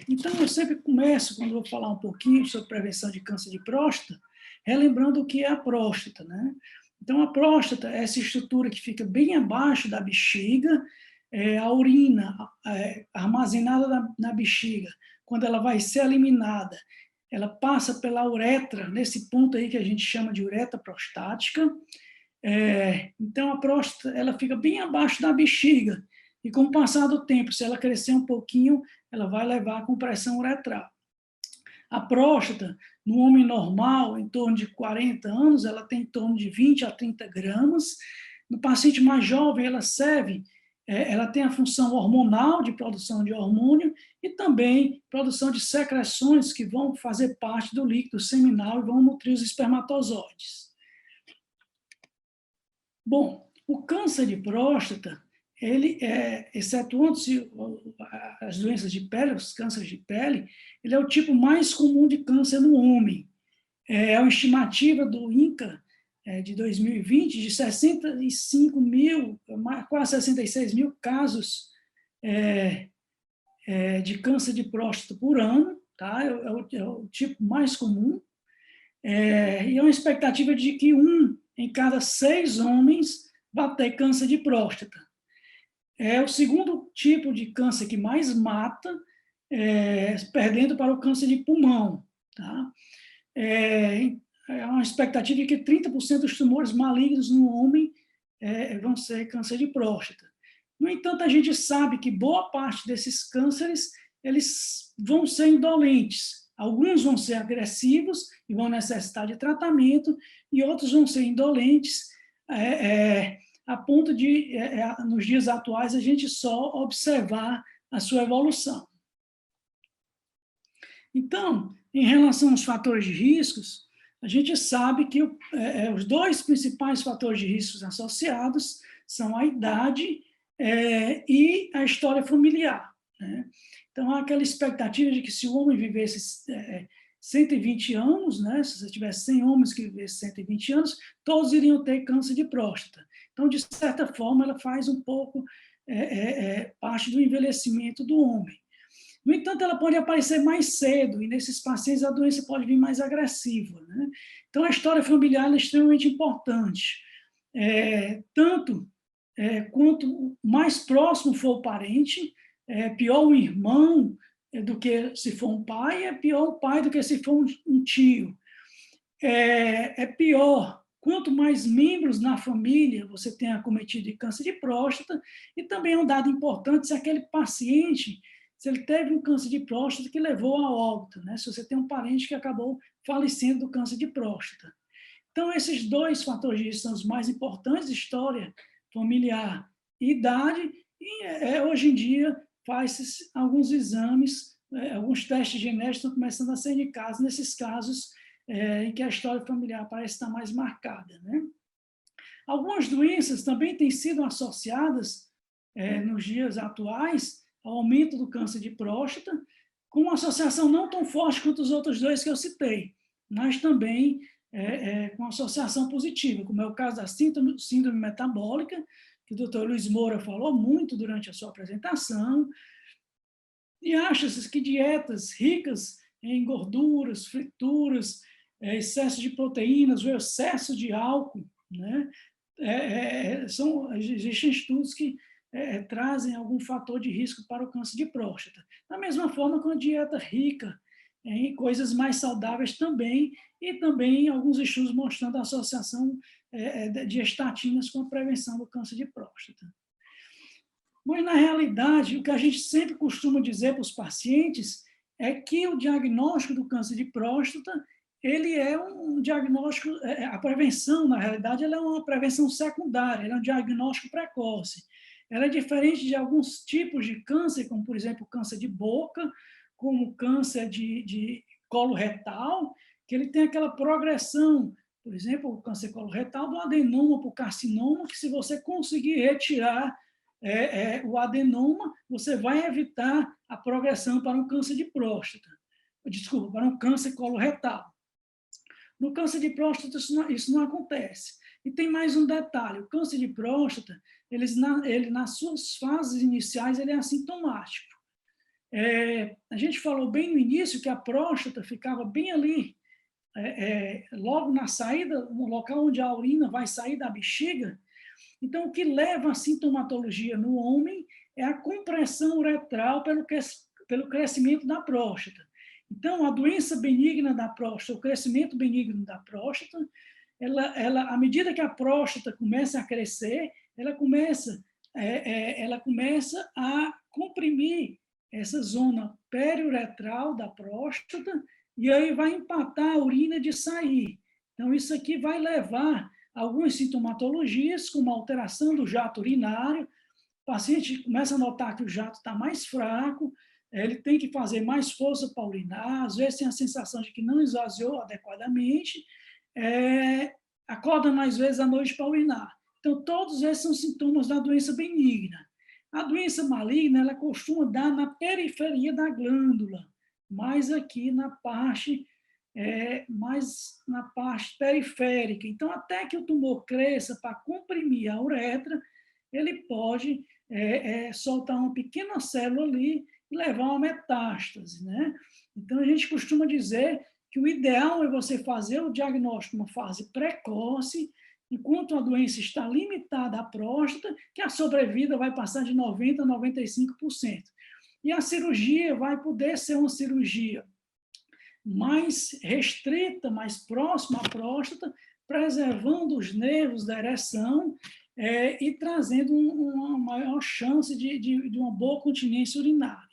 Então, eu sempre começo, quando vou falar um pouquinho sobre prevenção de câncer de próstata, relembrando o que é a próstata, né? Então, a próstata é essa estrutura que fica bem abaixo da bexiga, a urina armazenada na bexiga, quando ela vai ser eliminada, ela passa pela uretra, nesse ponto aí que a gente chama de uretra prostática. Então, a próstata ela fica bem abaixo da bexiga, e com o passar do tempo, se ela crescer um pouquinho, ela vai levar a compressão uretral. A próstata, no homem normal, em torno de 40 anos, ela tem em torno de 20 a 30 gramas. No paciente mais jovem, ela tem a função hormonal de produção de hormônio e também produção de secreções que vão fazer parte do líquido seminal e vão nutrir os espermatozoides. Bom, o câncer de próstata, ele excetuando-se as doenças de pele, os cânceres de pele, ele é o tipo mais comum de câncer no homem. É uma estimativa do INCA de 2020 de 65 mil, quase 66 mil casos de câncer de próstata por ano, tá? É o tipo mais comum. E é uma expectativa de que 1 em cada 6 homens vai ter câncer de próstata. É o segundo tipo de câncer que mais mata, perdendo para o câncer de pulmão. Tá? É uma expectativa de que 30% dos tumores malignos no homem vão ser câncer de próstata. No entanto, a gente sabe que boa parte desses cânceres eles vão ser indolentes. Alguns vão ser agressivos e vão necessitar de tratamento, e outros vão ser indolentes, a ponto de, nos dias atuais, a gente só observar a sua evolução. Então, em relação aos fatores de riscos, a gente sabe que os 2 principais fatores de riscos associados são a idade e a história familiar, né? Então, há aquela expectativa de que se o homem vivesse 120 anos, né, se você tivesse 100 homens que vivessem 120 anos, todos iriam ter câncer de próstata. Então, de certa forma, ela faz um pouco parte do envelhecimento do homem. No entanto, ela pode aparecer mais cedo, e nesses pacientes a doença pode vir mais agressiva, né? Então, a história familiar é extremamente importante. Tanto quanto mais próximo for o parente, pior um irmão do que se for um pai, é pior o pai do que se for um tio. Pior quanto mais membros na família você tem acometido de câncer de próstata, e também é um dado importante se aquele paciente, se ele teve um câncer de próstata que levou a óbito, né? Se você tem um parente que acabou falecendo do câncer de próstata. Então, esses 2 fatores de risco são os mais importantes: história familiar e idade, e hoje em dia faz alguns exames, alguns testes genéticos estão começando a ser indicados nesses casos em que a história familiar parece estar mais marcada, né? Algumas doenças também têm sido associadas, nos dias atuais, ao aumento do câncer de próstata, com uma associação não tão forte quanto os outros 2 que eu citei, mas também com associação positiva, como é o caso da síndrome metabólica, que o Dr. Luiz Moura falou muito durante a sua apresentação, e acha-se que dietas ricas em gorduras, frituras, excesso de proteínas, o excesso de álcool, né? Existem estudos que trazem algum fator de risco para o câncer de próstata. Da mesma forma, com a dieta rica em coisas mais saudáveis também, e também alguns estudos mostrando a associação de estatinas com a prevenção do câncer de próstata. Mas, na realidade, o que a gente sempre costuma dizer para os pacientes é que o diagnóstico do câncer de próstata, ele é um diagnóstico, a prevenção, na realidade, ela é uma prevenção secundária, ela é um diagnóstico precoce. Ela é diferente de alguns tipos de câncer, como, por exemplo, câncer de boca, como câncer de colo retal, que ele tem aquela progressão, por exemplo, o câncer coloretal do adenoma para o carcinoma, que se você conseguir retirar o adenoma, você vai evitar a progressão para um câncer de próstata. Desculpa, para um câncer coloretal. No câncer de próstata, isso não acontece. E tem mais um detalhe, o câncer de próstata, ele nas suas fases iniciais, ele é assintomático. A gente falou bem no início que a próstata ficava bem ali, logo na saída, no local onde a urina vai sair da bexiga. Então, o que leva à sintomatologia no homem é a compressão uretral pelo crescimento da próstata. Então, a doença benigna da próstata, o crescimento benigno da próstata, à medida que a próstata começa a crescer, ela começa a comprimir essa zona periuretral da próstata, e aí vai empatar a urina de sair. Então, isso aqui vai levar a algumas sintomatologias, como alteração do jato urinário. O paciente começa a notar que o jato está mais fraco, ele tem que fazer mais força para urinar, às vezes tem a sensação de que não esvaziou adequadamente, acorda mais vezes à noite para urinar. Então, todos esses são sintomas da doença benigna. A doença maligna, ela costuma dar na periferia da glândula, mais aqui na parte periférica. Então, até que o tumor cresça para comprimir a uretra, ele pode soltar uma pequena célula ali e levar a uma metástase, né? Então, a gente costuma dizer que o ideal é você fazer o diagnóstico numa fase precoce, enquanto a doença está limitada à próstata, que a sobrevida vai passar de 90% a 95%. E a cirurgia vai poder ser uma cirurgia mais restrita, mais próxima à próstata, preservando os nervos da ereção e trazendo uma maior chance de uma boa continência urinária.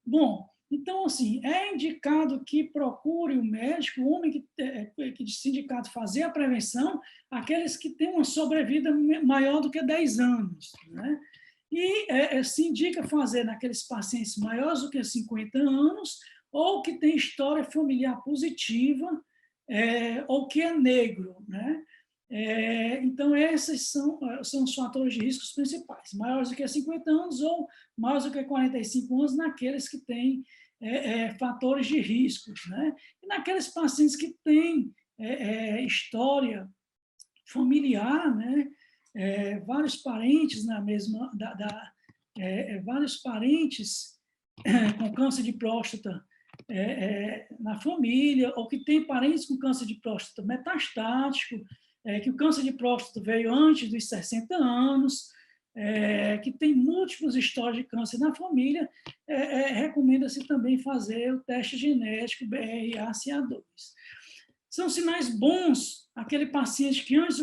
Bom, então, assim, é indicado que procure o médico, o homem que se indicado fazer a prevenção, aqueles que têm uma sobrevida maior do que 10 anos, né? E se indica fazer naqueles pacientes maiores do que 50 anos, ou que tem história familiar positiva, ou que é negro, né? Então, esses são os fatores de risco principais, maiores do que 50 anos ou maiores do que 45 anos naqueles que têm fatores de risco, né? E naqueles pacientes que têm história familiar, né? Vários parentes na mesma, vários parentes com câncer de próstata na família, ou que tem parentes com câncer de próstata metastático, que o câncer de próstata veio antes dos 60 anos, que tem múltiplos histórias de câncer na família, recomenda-se também fazer o teste genético BRCA2. São sinais bons aquele paciente que antes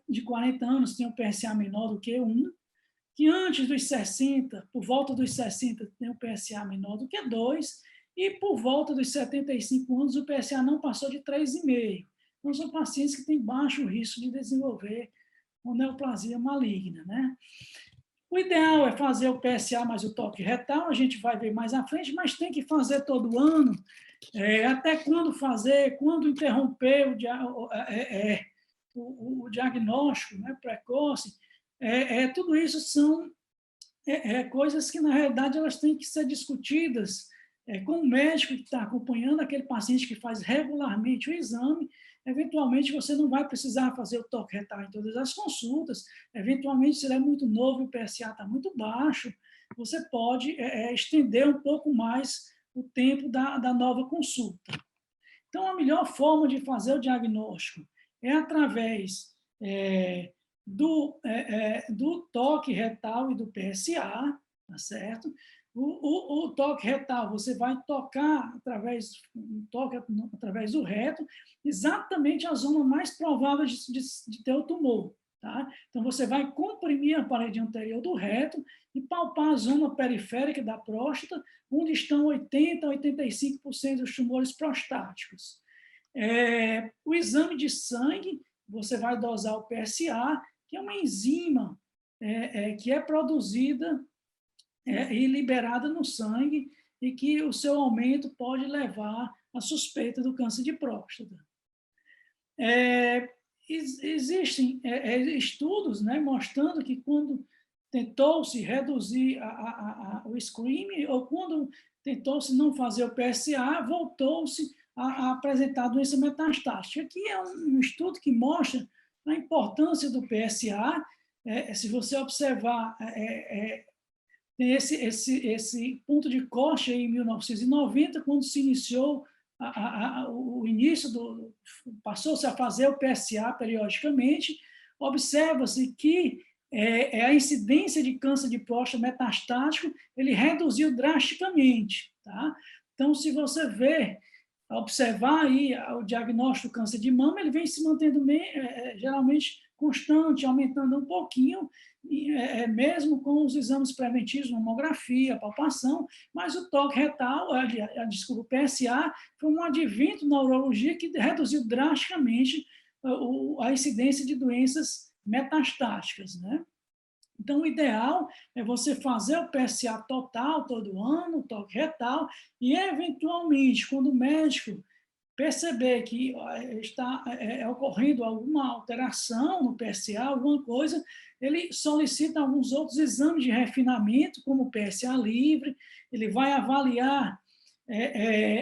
de 40 anos tem um PSA menor do que 1, que antes dos 60, por volta dos 60, tem um PSA menor do que 2, e por volta dos 75 anos o PSA não passou de 3,5. Então, são pacientes que têm baixo risco de desenvolver uma neoplasia maligna, né? O ideal é fazer o PSA mais o toque retal, a gente vai ver mais à frente, mas tem que fazer todo ano. Até quando fazer, quando interromper o diagnóstico, né, precoce, tudo isso são coisas que, na realidade, elas têm que ser discutidas com o médico que está acompanhando aquele paciente que faz regularmente o exame. Eventualmente, você não vai precisar fazer o toque retal em todas as consultas. Eventualmente, se ele é muito novo e o PSA está muito baixo, você pode estender um pouco mais o tempo da nova consulta. Então, a melhor forma de fazer o diagnóstico é através do toque retal e do PSA, tá certo? O toque retal, você vai tocar através do reto, exatamente a zona mais provável de ter o tumor, Tá? Então, você vai comprimir a parede anterior do reto e palpar a zona periférica da próstata, onde estão 80% a 85% dos tumores prostáticos. O exame de sangue, você vai dosar o PSA, que é uma enzima que é produzida e liberada no sangue e que o seu aumento pode levar à suspeita do câncer de próstata. Existem estudos, né, mostrando que quando tentou-se reduzir o screening ou quando tentou-se não fazer o PSA, voltou-se a apresentar doença metastática. Aqui é um estudo que mostra a importância do PSA. Se você observar, tem esse ponto de corte aí em 1990, quando se iniciou o início passou-se a fazer o PSA periodicamente, observa-se que a incidência de câncer de próstata metastático, ele reduziu drasticamente, tá? Então, se você observar aí o diagnóstico do câncer de mama, ele vem se mantendo geralmente constante, aumentando um pouquinho, mesmo com os exames preventivos, mamografia, palpação, mas o toque retal, o PSA, foi um advento na urologia que reduziu drasticamente a incidência de doenças metastáticas, né? Então, o ideal é você fazer o PSA total todo ano, o toque retal, e, eventualmente, quando o médico perceber que está ocorrendo alguma alteração no PSA, alguma coisa, ele solicita alguns outros exames de refinamento, como o PSA livre, ele vai avaliar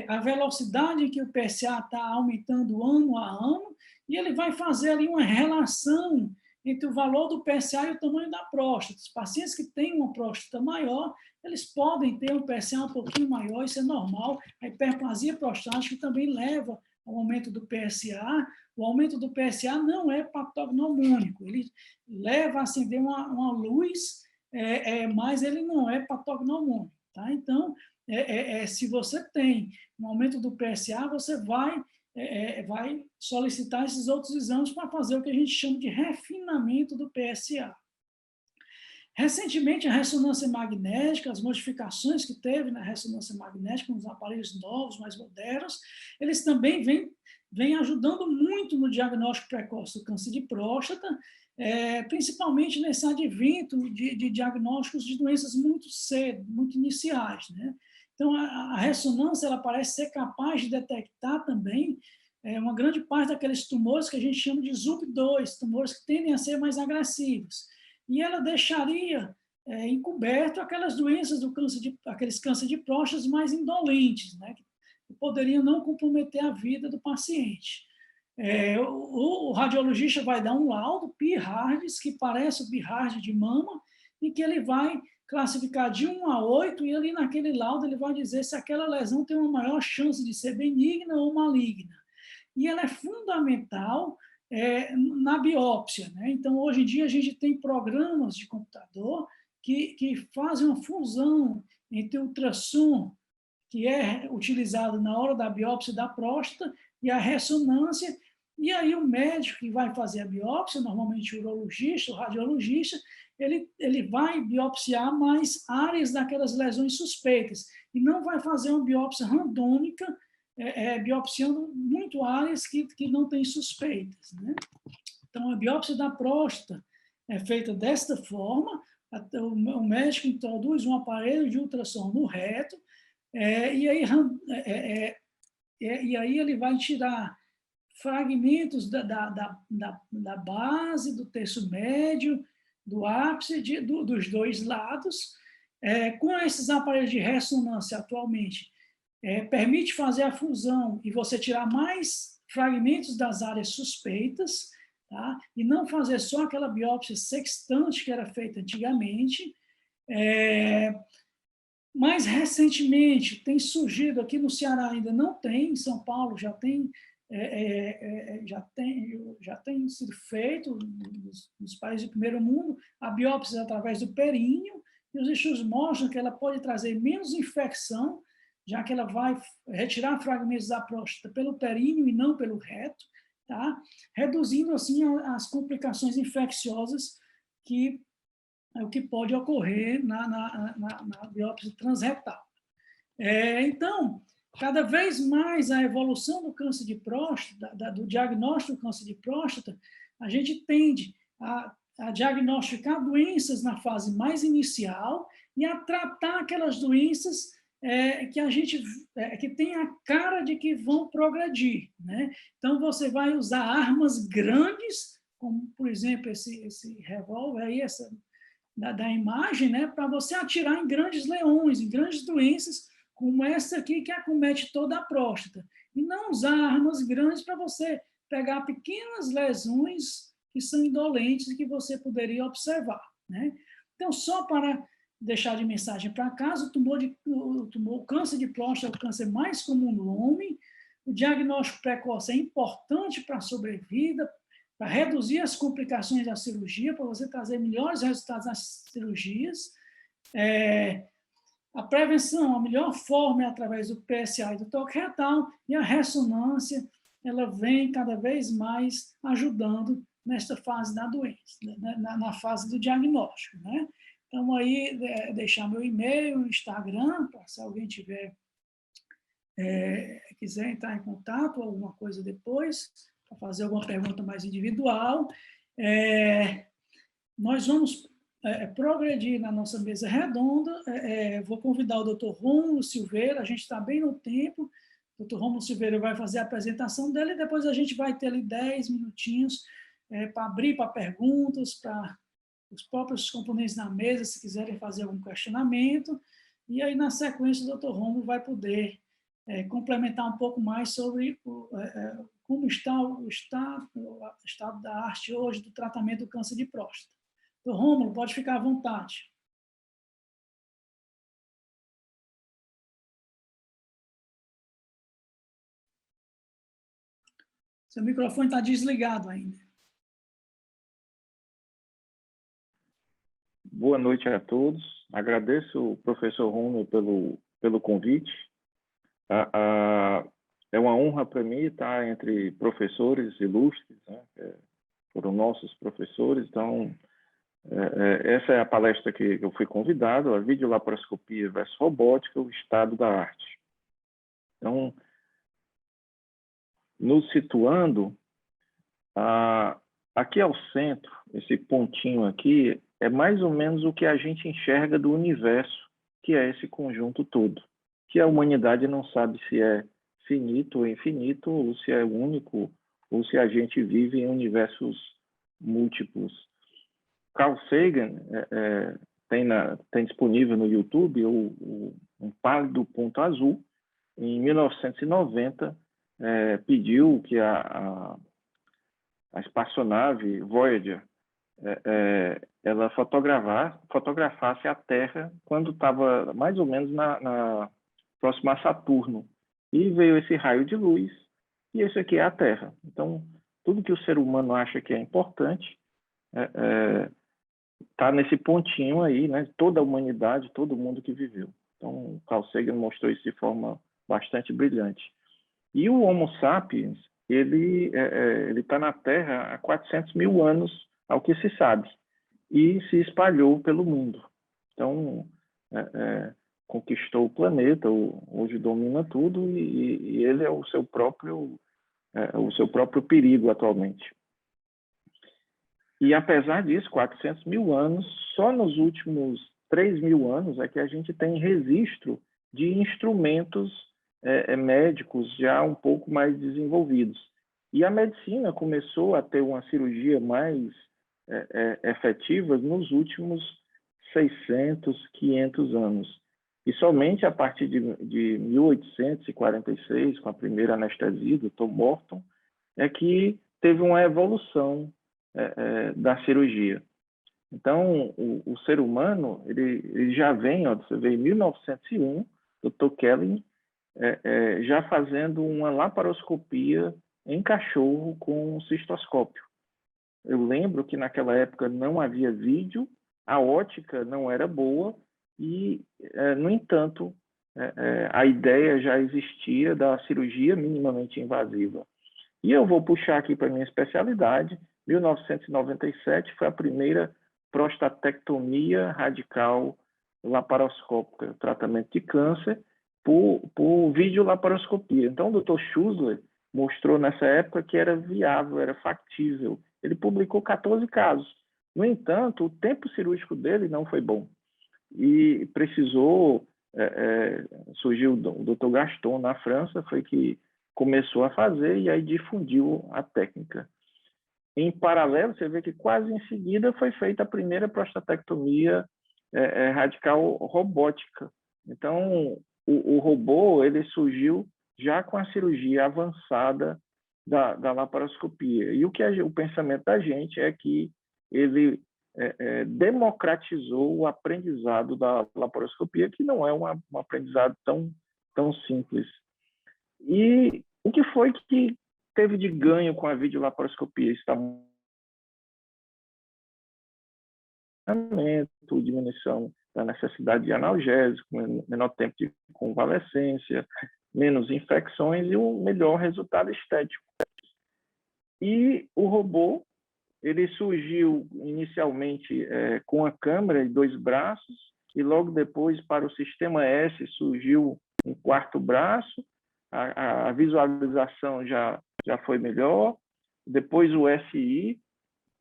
a velocidade em que o PSA está aumentando ano a ano, e ele vai fazer ali uma relação entre o valor do PSA e o tamanho da próstata. Os pacientes que têm uma próstata maior, eles podem ter um PSA um pouquinho maior, isso é normal. A hiperplasia prostática também leva ao aumento do PSA. O aumento do PSA não é patognomônico, ele leva a acender uma luz, mas ele não é patognomônico. Tá? Então, se você tem um aumento do PSA, você vai solicitar esses outros exames para fazer o que a gente chama de refinamento do PSA. Recentemente, a ressonância magnética, as modificações que teve na ressonância magnética, nos aparelhos novos, mais modernos, eles também vêm ajudando muito no diagnóstico precoce do câncer de próstata, principalmente nesse advento de diagnósticos de doenças muito cedo, muito iniciais, né? Então, a ressonância ela parece ser capaz de detectar também uma grande parte daqueles tumores que a gente chama de ZUP2, tumores que tendem a ser mais agressivos. E ela deixaria encoberto aquelas doenças aqueles câncer de próstata mais indolentes, né, que poderiam não comprometer a vida do paciente. O radiologista vai dar um laudo, PI-HARDS, que parece o BIHARD de mama, e que ele vai classificar de 1 a 8, e ali naquele laudo ele vai dizer se aquela lesão tem uma maior chance de ser benigna ou maligna. E ela é fundamental na biópsia, né? Então, hoje em dia, a gente tem programas de computador que fazem uma fusão entre o ultrassom, que é utilizado na hora da biópsia da próstata, e a ressonância, e aí o médico que vai fazer a biópsia, normalmente o urologista, o radiologista, ele vai biopsiar mais áreas daquelas lesões suspeitas, e não vai fazer uma biópsia randômica, biopsiando muito áreas que não têm suspeitas, né? Então, a biópsia da próstata é feita desta forma, o médico introduz um aparelho de ultrassom no reto, e aí ele vai tirar fragmentos da base, do terço médio, do ápice, dos dois lados. Com esses aparelhos de ressonância atualmente, permite fazer a fusão e você tirar mais fragmentos das áreas suspeitas, tá? E não fazer só aquela biópsia sextante que era feita antigamente. Mais recentemente, tem surgido, aqui no Ceará ainda não tem, em São Paulo já tem sido feito, nos países do primeiro mundo, a biópsia através do períneo, e os estudos mostram que ela pode trazer menos infecção, já que ela vai retirar fragmentos da próstata pelo períneo e não pelo reto, tá? Reduzindo, assim, as complicações infecciosas que é o que pode ocorrer na biópsia transretal. Então, cada vez mais a evolução do câncer de próstata, do diagnóstico do câncer de próstata, a gente tende a diagnosticar doenças na fase mais inicial e a tratar aquelas doenças que tem a cara de que vão progredir, né? Então, você vai usar armas grandes, como, por exemplo, esse revólver aí, da imagem, né, para você atirar em grandes leões, em grandes doenças, como essa aqui que acomete toda a próstata. E não usar armas grandes para você pegar pequenas lesões que são indolentes e que você poderia observar, né? Então, só para deixar de mensagem para casa, o câncer de próstata é o câncer mais comum no homem. O diagnóstico precoce é importante para a sobrevida, para reduzir as complicações da cirurgia, para você trazer melhores resultados nas cirurgias. A prevenção, a melhor forma é através do PSA e do toque retal, e a ressonância, ela vem cada vez mais ajudando nesta fase da doença, na fase do diagnóstico, né? Então, aí, deixar meu e-mail, Instagram, para se alguém quiser entrar em contato, ou alguma coisa depois, para fazer alguma pergunta mais individual. Nós vamos progredir na nossa mesa redonda. Vou convidar o Dr. Rômulo Silveira, a gente está bem no tempo. O Dr. Rômulo Silveira vai fazer a apresentação dele, e depois a gente vai ter ali 10 minutinhos para abrir para perguntas, para os próprios componentes da mesa, se quiserem fazer algum questionamento. E aí, na sequência, o Dr. Rômulo vai poder complementar um pouco mais sobre como está o estado da arte hoje do tratamento do câncer de próstata. Então, Rômulo, pode ficar à vontade. Seu microfone está desligado ainda. Boa noite a todos. Agradeço o professor Rômulo pelo convite. É uma honra para mim estar entre professores ilustres, né? Foram nossos professores. Então, essa é a palestra que eu fui convidado, a videolaparoscopia versus robótica, o estado da arte. Então, nos situando, aqui ao centro, esse pontinho aqui, é mais ou menos o que a gente enxerga do universo, que é esse conjunto todo, que a humanidade não sabe se é finito ou infinito, ou se é único, ou se a gente vive em universos múltiplos. Carl Sagan tem disponível no YouTube um pálido ponto azul. Em 1990, pediu que a espaçonave Voyager ela fotografasse a Terra quando estava mais ou menos próximo a Saturno. E veio esse raio de luz, e esse aqui é a Terra. Então, tudo que o ser humano acha que é importante está nesse pontinho aí, né? Toda a humanidade, todo mundo que viveu. Então, Carl Sagan mostrou isso de forma bastante brilhante. E o Homo sapiens, ele está na Terra há 400 mil anos, ao que se sabe, e se espalhou pelo mundo. Então, conquistou o planeta, hoje domina tudo, e ele é o seu próprio perigo atualmente. E apesar disso, 400 mil anos, só nos últimos 3 mil anos é que a gente tem registro de instrumentos médicos já um pouco mais desenvolvidos. E a medicina começou a ter uma cirurgia mais efetiva nos últimos 600, 500 anos. E somente a partir de 1846, com a primeira anestesia do Dr. Morton, é que teve uma evolução da cirurgia. Então, o ser humano, ele já vem, você vê, em 1901, Dr. Kelly já fazendo uma laparoscopia em cachorro com cistoscópio. Eu lembro que naquela época não havia vídeo, a ótica não era boa e, no entanto, a ideia já existia da cirurgia minimamente invasiva. E eu vou puxar aqui para a minha especialidade. 1997 foi a primeira prostatectomia radical laparoscópica, tratamento de câncer, por videolaparoscopia. Então, o Dr. Schussler mostrou nessa época que era viável, era factível. Ele publicou 14 casos. No entanto, o tempo cirúrgico dele não foi bom. E precisou, surgiu o Dr. Gaston na França, foi que começou a fazer e aí difundiu a técnica. Em paralelo, você vê que quase em seguida foi feita a primeira prostatectomia radical robótica. Então, o robô ele surgiu já com a cirurgia avançada da laparoscopia. E o pensamento da gente é que ele democratizou o aprendizado da laparoscopia, que não é um aprendizado tão simples. E o que foi que teve de ganho com a videolaparoscopia? Diminuição da necessidade de analgésico, menor tempo de convalescência, menos infecções e um melhor resultado estético. E o robô, ele surgiu inicialmente com a câmera e 2 braços, e logo depois, para o sistema S, surgiu um 4º braço, a visualização já foi melhor, depois o SI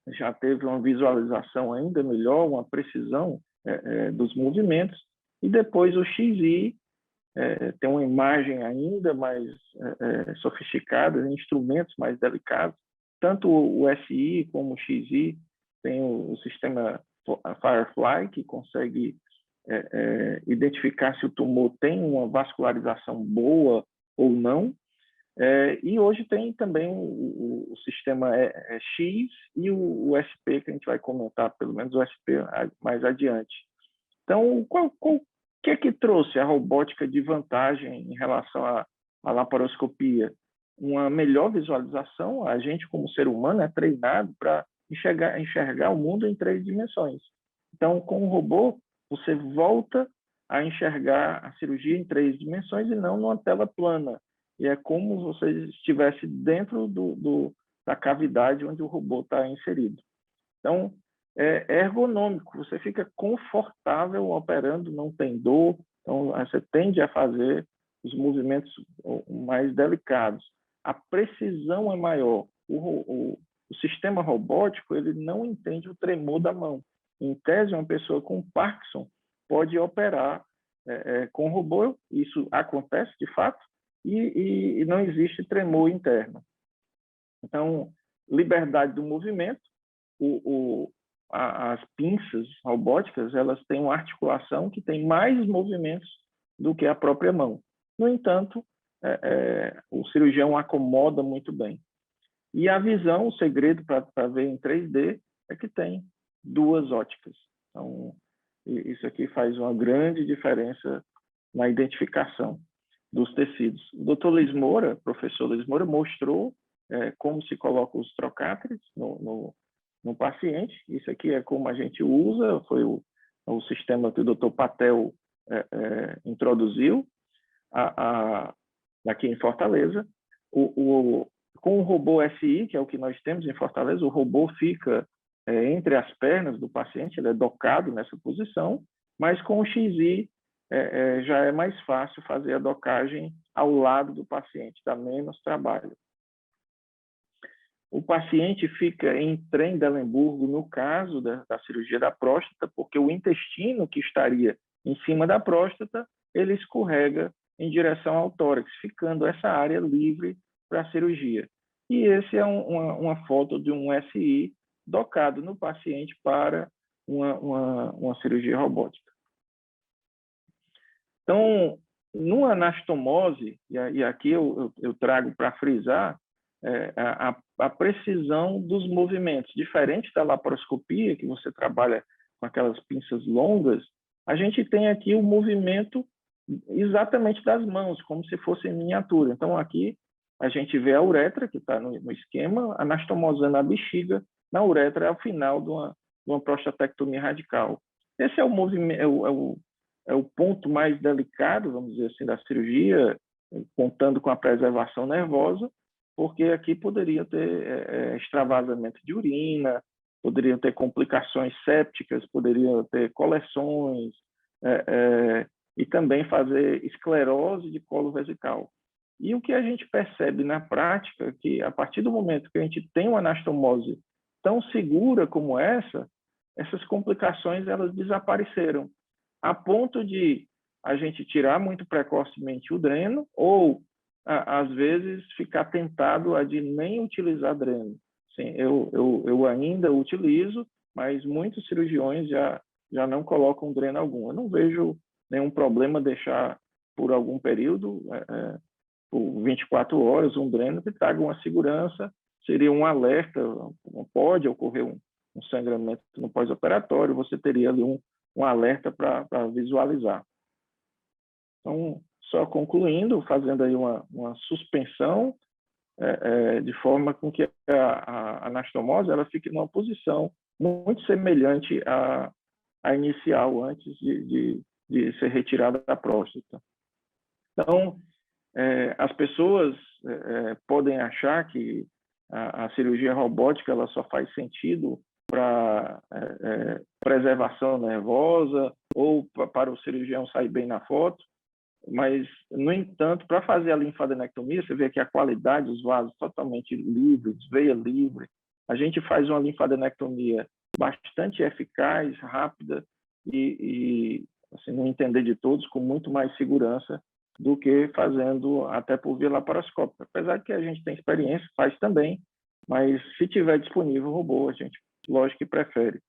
já teve uma visualização ainda melhor, uma precisão dos movimentos, e depois o XI tem uma imagem ainda mais sofisticada, instrumentos mais delicados, tanto o SI como o XI tem o sistema Firefly, que consegue identificar se o tumor tem uma vascularização boa ou não. E hoje tem também o sistema X e o SP, que a gente vai comentar, pelo menos o SP mais adiante. Então, o que é que trouxe a robótica de vantagem em relação à laparoscopia? Uma melhor visualização. A gente, como ser humano, é treinado para enxergar o mundo em 3 dimensões. Então, com o robô, você volta a enxergar a cirurgia em 3 dimensões e não numa tela plana. E é como se você estivesse dentro da cavidade onde o robô está inserido. Então, é ergonômico, você fica confortável operando, não tem dor, então você tende a fazer os movimentos mais delicados. A precisão é maior. O sistema robótico ele não entende o tremor da mão. Em tese, uma pessoa com Parkinson pode operar com robô, isso acontece de fato, e não existe tremor interno. Então, liberdade do movimento, as pinças robóticas, elas têm uma articulação que tem mais movimentos do que a própria mão. No entanto, o cirurgião acomoda muito bem. E a visão, o segredo para ver em 3D é que tem 2 óticas. Então, isso aqui faz uma grande diferença na identificação dos tecidos. O Dr. Luiz Moura, professor Luiz Moura, mostrou como se coloca os trocáteres no paciente. Isso aqui é como a gente usa, foi o sistema que o Dr. Patel introduziu aqui em Fortaleza. Com o robô SI, que é o que nós temos em Fortaleza, o robô fica entre as pernas do paciente, ele é docado nessa posição, mas com o XI já é mais fácil fazer a docagem ao lado do paciente, dá menos trabalho. O paciente fica em Trendelenburgo, no caso da cirurgia da próstata, porque o intestino que estaria em cima da próstata, ele escorrega em direção ao tórax, ficando essa área livre para a cirurgia. E esse é uma foto de um SI docado no paciente para uma cirurgia robótica. Então, numa anastomose, e aqui eu trago para frisar, a precisão dos movimentos, diferente da laparoscopia, que você trabalha com aquelas pinças longas, a gente tem aqui o movimento exatamente das mãos, como se fosse em miniatura. Então, aqui a gente vê a uretra, que está no esquema, anastomosando a bexiga na uretra ao final de uma prostatectomia radical. Esse é o movimento, é o ponto mais delicado, vamos dizer assim, da cirurgia, contando com a preservação nervosa, porque aqui poderia ter extravasamento de urina, poderiam ter complicações sépticas, poderiam ter coleções, e também fazer esclerose de colo vesical. E o que a gente percebe na prática é que, a partir do momento que a gente tem uma anastomose tão segura como essas complicações elas desapareceram, a ponto de a gente tirar muito precocemente o dreno ou, às vezes, ficar tentado a de nem utilizar dreno. Sim, eu ainda utilizo, mas muitos cirurgiões já não colocam dreno algum. Eu não vejo nenhum problema deixar por algum período, por 24 horas, um dreno que traga uma segurança, seria um alerta, pode ocorrer um sangramento no pós-operatório, você teria ali um alerta para visualizar. Então, só concluindo, fazendo aí uma suspensão, de forma com que a anastomose ela fique numa posição muito semelhante à inicial, antes de ser retirada da próstata. Então, as pessoas podem achar que a cirurgia robótica ela só faz sentido para preservação nervosa ou para o cirurgião sair bem na foto, mas, no entanto, para fazer a linfadenectomia, você vê que a qualidade dos vasos totalmente livres, veia livre, a gente faz uma linfadenectomia bastante eficaz, rápida e assim, no entender de todos, com muito mais segurança do que fazendo até por via laparoscópica. Apesar de que a gente tem experiência, faz também, mas se tiver disponível o robô, a gente, lógico que prefere.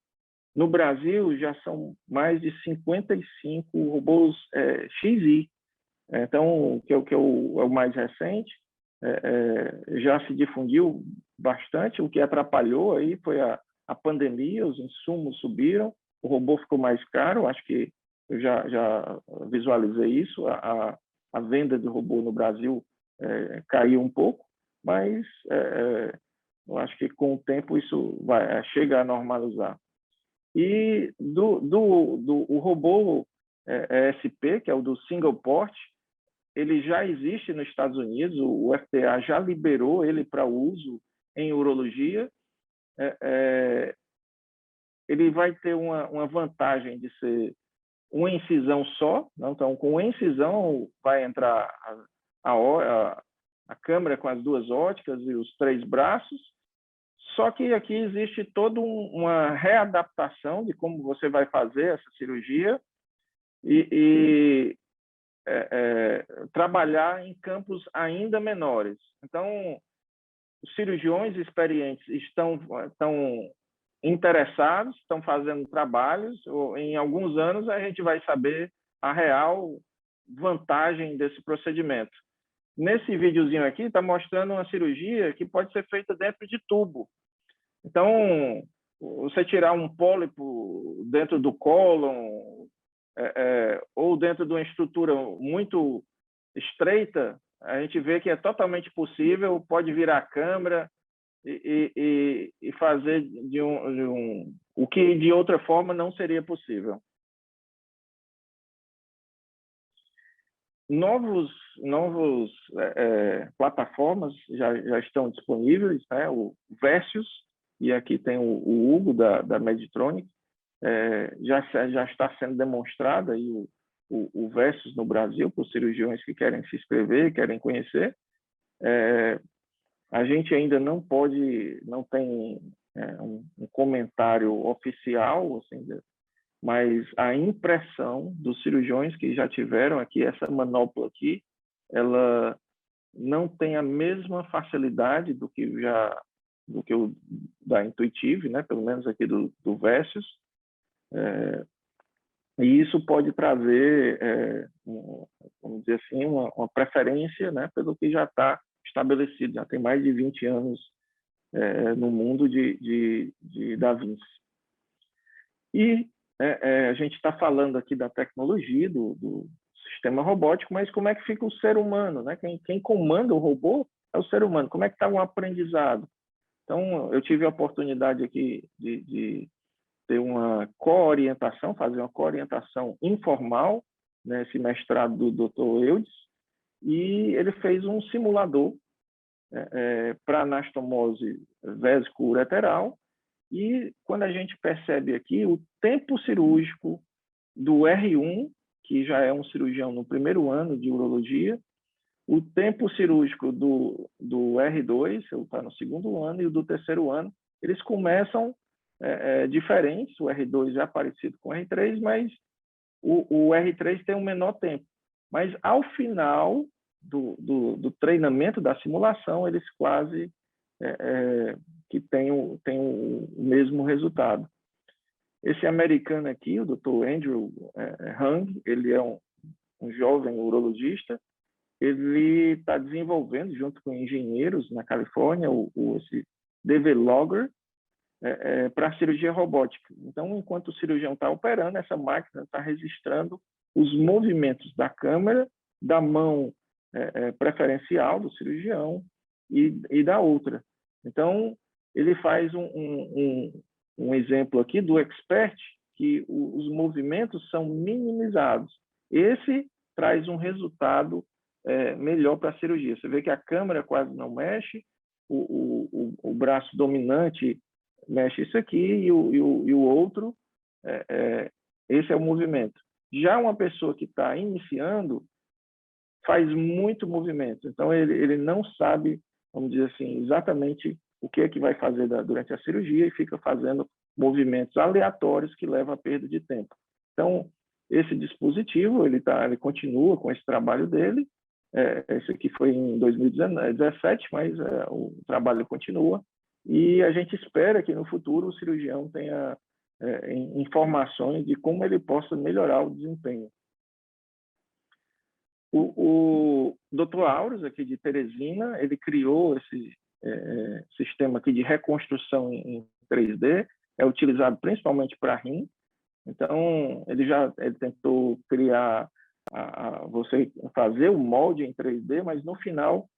No Brasil, já são mais de 55 robôs XI. Então, que é o mais recente, já se difundiu bastante. O que atrapalhou aí foi a pandemia, os insumos subiram, o robô ficou mais caro, acho que eu já visualizei isso, a venda de robô no Brasil caiu um pouco, mas eu acho que com o tempo isso chega a normalizar. E o robô ESP, que é o do single port, ele já existe nos Estados Unidos, o FDA já liberou ele para uso em urologia. Ele vai ter uma vantagem de ser uma incisão só, então com uma incisão vai entrar a câmera com as duas óticas e os 3 braços, só que aqui existe toda uma readaptação de como você vai fazer essa cirurgia e trabalhar em campos ainda menores. Então, os cirurgiões experientes estão interessados, estão fazendo trabalhos. Em alguns anos, a gente vai saber a real vantagem desse procedimento. Nesse videozinho aqui, está mostrando uma cirurgia que pode ser feita dentro de tubo. Então, você tirar um pólipo dentro do cólon, ou dentro de uma estrutura muito estreita, a gente vê que é totalmente possível, pode virar a câmera e fazer o que de outra forma não seria possível. Novos plataformas já estão disponíveis, né? O Versius, e aqui tem o Hugo da Meditronic, já está sendo demonstrado aí o Versius no Brasil, para os cirurgiões que querem se inscrever, querem conhecer. A gente ainda não tem um comentário oficial, assim, mas a impressão dos cirurgiões que já tiveram aqui, essa manopla aqui, ela não tem a mesma facilidade do que o da Intuitive, né? Pelo menos aqui do Versius. E isso pode trazer, vamos dizer assim, uma preferência, né, pelo que já está estabelecido. Já tem mais de 20 anos no mundo de Da Vinci. E a gente está falando aqui da tecnologia, do sistema robótico, mas como é que fica o ser humano, né? Quem comanda o robô é o ser humano. Como é que está o aprendizado? Então, eu tive a oportunidade aqui de ter uma co-orientação, fazer uma co-orientação informal, nesse mestrado do Dr. Eudes, e ele fez um simulador para anastomose vésico-ureteral, e quando a gente percebe aqui o tempo cirúrgico do R1, que já é um cirurgião no primeiro ano de urologia, o tempo cirúrgico do R2, ele está no segundo ano, e o do terceiro ano, eles começam diferentes. O R2 é parecido com o R3, mas o R3 tem um menor tempo. Mas, ao final do treinamento, da simulação, eles quase que têm o mesmo resultado. Esse americano aqui, o Dr. Andrew Hung, ele é um jovem urologista. Ele está desenvolvendo, junto com engenheiros na Califórnia, esse DV-Logger para cirurgia robótica. Então, enquanto o cirurgião está operando, essa máquina está registrando os movimentos da câmera, da mão preferencial do cirurgião e da outra. Então, ele faz um exemplo aqui do expert, que os movimentos são minimizados. Esse traz um resultado melhor para a cirurgia. Você vê que a câmera quase não mexe, o braço dominante mexe isso aqui e o outro, esse é o movimento. Já uma pessoa que está iniciando faz muito movimento, então ele não sabe, vamos dizer assim, exatamente o que é que vai fazer durante a cirurgia e fica fazendo movimentos aleatórios que levam a perda de tempo. Então, esse dispositivo, ele continua com esse trabalho dele. Esse aqui foi em 2017, mas o trabalho continua. E a gente espera que no futuro o cirurgião tenha informações de como ele possa melhorar o desempenho. O Dr. Auros, aqui de Teresina, ele criou esse sistema aqui de reconstrução em 3D, é utilizado principalmente para rim. Então, ele tentou criar, você fazer o molde em 3D, mas no final,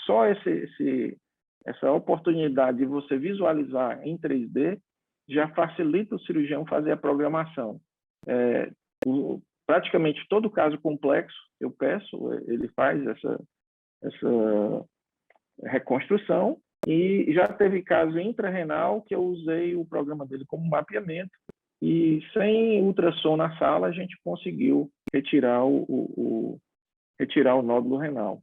só essa oportunidade de você visualizar em 3D já facilita o cirurgião fazer a programação. Praticamente todo caso complexo, eu peço, ele faz essa reconstrução, e já teve caso intrarrenal que eu usei o programa dele como mapeamento, e sem ultrassom na sala a gente conseguiu retirar o nódulo renal.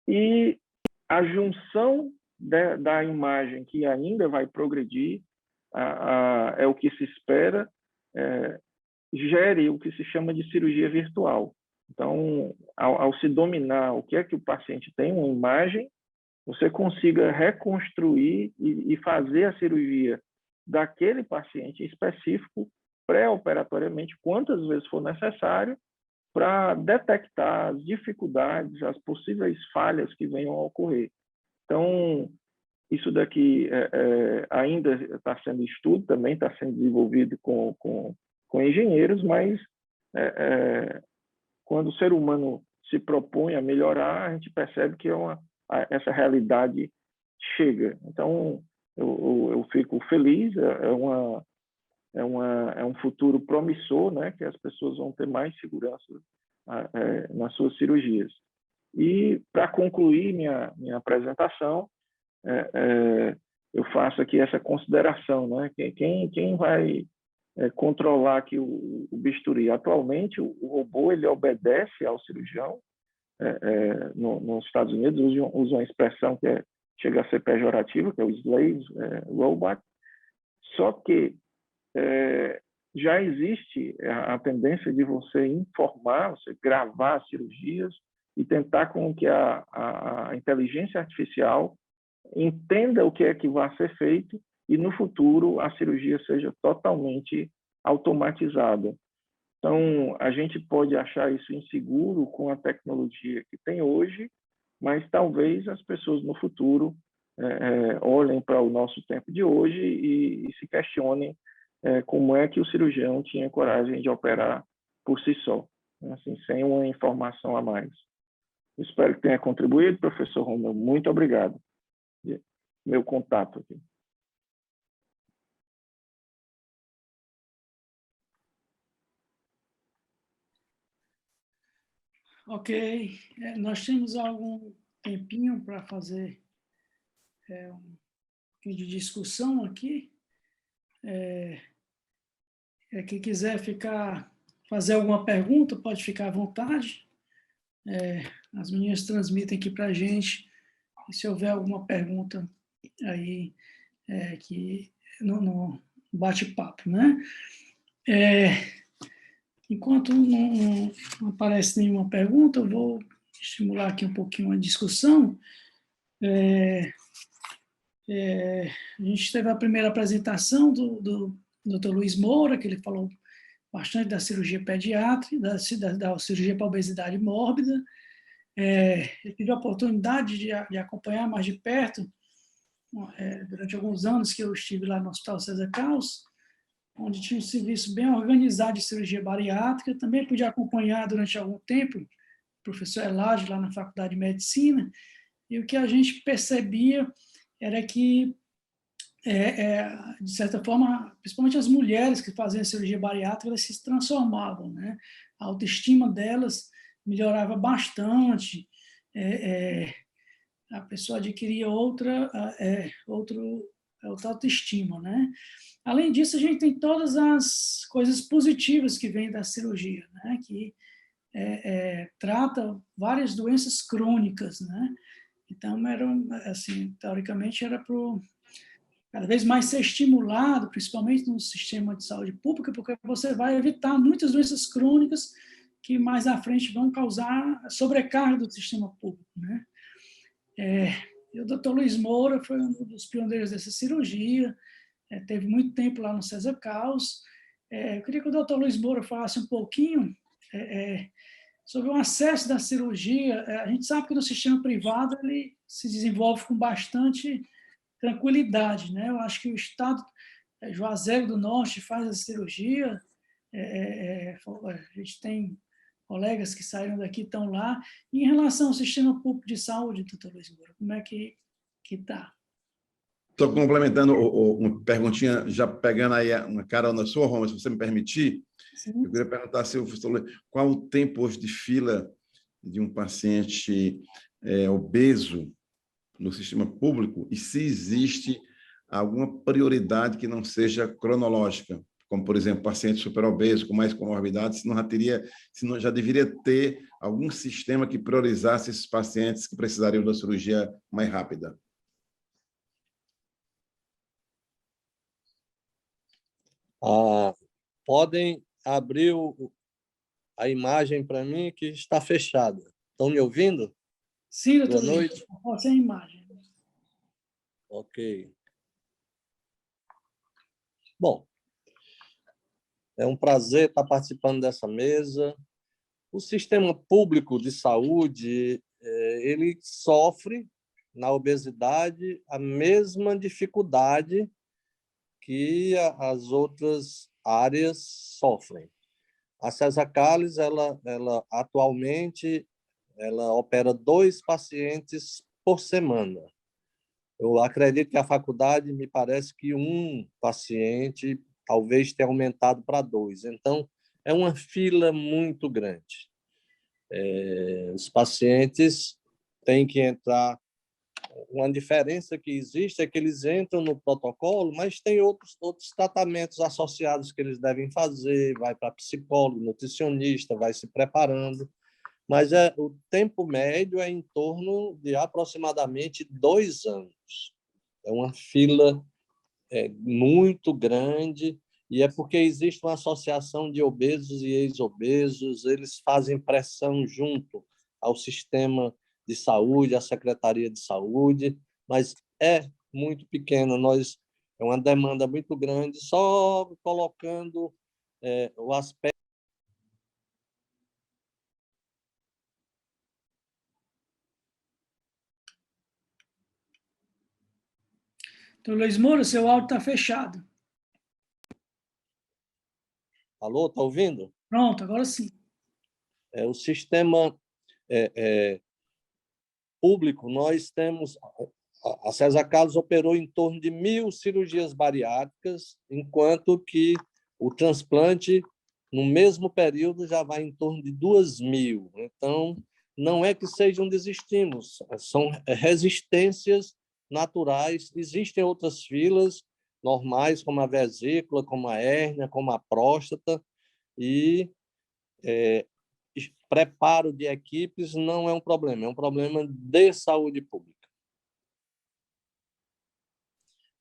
E a junção da imagem, que ainda vai progredir, é o que se espera, gere o que se chama de cirurgia virtual. Então, ao se dominar o que é que o paciente tem, uma imagem, você consiga reconstruir e fazer a cirurgia daquele paciente específico, pré-operatoriamente, quantas vezes for necessário, para detectar as dificuldades, as possíveis falhas que venham a ocorrer. Então, isso daqui ainda está sendo estudo, também está sendo desenvolvido com engenheiros, mas quando o ser humano se propõe a melhorar, a gente percebe que essa realidade chega. Então, eu fico feliz, é um futuro promissor, né, que as pessoas vão ter mais segurança nas suas cirurgias. E, para concluir minha apresentação, eu faço aqui essa consideração, né? Quem vai controlar aqui o bisturi? Atualmente, o robô ele obedece ao cirurgião. Nos Estados Unidos usam uma expressão que chega a ser pejorativa, que é o slave robot. Só que já existe a tendência de você informar, você gravar as cirurgias e tentar com que a inteligência artificial entenda o que é que vai ser feito e, no futuro, a cirurgia seja totalmente automatizada. Então, a gente pode achar isso inseguro com a tecnologia que tem hoje, mas talvez as pessoas no futuro olhem para o nosso tempo de hoje e se questionem como é que o cirurgião tinha coragem de operar por si só, assim, sem uma informação a mais. Espero que tenha contribuído, professor Romeu. Muito obrigado. Meu contato aqui. Ok, nós temos algum tempinho para fazer um pouquinho de discussão aqui. Quem quiser fazer alguma pergunta, pode ficar à vontade. As meninas transmitem aqui para a gente, e se houver alguma pergunta aí que no bate-papo, né? Enquanto não aparece nenhuma pergunta, eu vou estimular aqui um pouquinho a discussão. A gente teve a primeira apresentação do Dr. Luiz Moura, que ele falou bastante da cirurgia pediátrica, da cirurgia para obesidade mórbida. Eu tive a oportunidade de acompanhar mais de perto, durante alguns anos que eu estive lá no Hospital César Caos, onde tinha um serviço bem organizado de cirurgia bariátrica. Também pude acompanhar durante algum tempo o professor Eladio lá na Faculdade de Medicina, e o que a gente percebia era que, de certa forma, principalmente as mulheres que faziam cirurgia bariátrica, elas se transformavam, né? A autoestima delas melhorava bastante, a pessoa adquiria outra autoestima, né? Além disso, a gente tem todas as coisas positivas que vêm da cirurgia, né? Que trata várias doenças crônicas, né? Então, assim, teoricamente, era para cada vez mais ser estimulado, principalmente no sistema de saúde pública, porque você vai evitar muitas doenças crônicas que mais à frente vão causar sobrecarga do sistema público, né? E o Dr. Luiz Moura foi um dos pioneiros dessa cirurgia, teve muito tempo lá no César Caos. Eu queria que o Dr. Luiz Moura falasse um pouquinho sobre o acesso da cirurgia. A gente sabe que no sistema privado ele se desenvolve com bastante tranquilidade, né? Eu acho que o estado Juazeiro do Norte faz a cirurgia, a gente tem colegas que saíram daqui, estão lá. E em relação ao sistema público de saúde, doutor Luiz Moura, como é que está? Estou complementando uma perguntinha, já pegando aí uma carona sua, Roma, se você me permitir. Sim. Eu queria perguntar se qual o tempo hoje de fila de um paciente obeso no sistema público e se existe alguma prioridade que não seja cronológica, como, por exemplo, paciente superobeso com mais comorbidades, se não já deveria ter algum sistema que priorizasse esses pacientes que precisariam da cirurgia mais rápida. Podem abrir a imagem para mim, que está fechada. Estão me ouvindo? Sim, doutor. Boa noite. Pode ser a imagem. Ok. Bom, é um prazer estar participando dessa mesa. O sistema público de saúde, ele sofre na obesidade a mesma dificuldade que as outras áreas sofrem. A César Carlos, ela atualmente, ela opera 2 pacientes por semana. Eu acredito que a faculdade, me parece que 1 paciente talvez tenha aumentado para 2. Então, é uma fila muito grande. Os pacientes têm que entrar. Uma diferença que existe é que eles entram no protocolo, mas tem outros tratamentos associados que eles devem fazer, vai para psicólogo, nutricionista, vai se preparando. Mas o tempo médio é em torno de aproximadamente 2 anos. É uma fila muito grande, e é porque existe uma associação de obesos e ex-obesos, eles fazem pressão junto ao sistema de saúde, à Secretaria de Saúde, mas é muito pequena, é uma demanda muito grande, só colocando o aspecto. Então, Luiz Moura, seu áudio está fechado. Alô, está ouvindo? Pronto, agora sim. O sistema público, nós temos... A César Carlos operou em torno de 1.000 cirurgias bariátricas, enquanto que o transplante, no mesmo período, já vai em torno de 2.000. Então, não é que sejam desestímulos, são resistências naturais. Existem outras filas normais, como a vesícula, como a hérnia, como a próstata, e preparo de equipes não é um problema de saúde pública.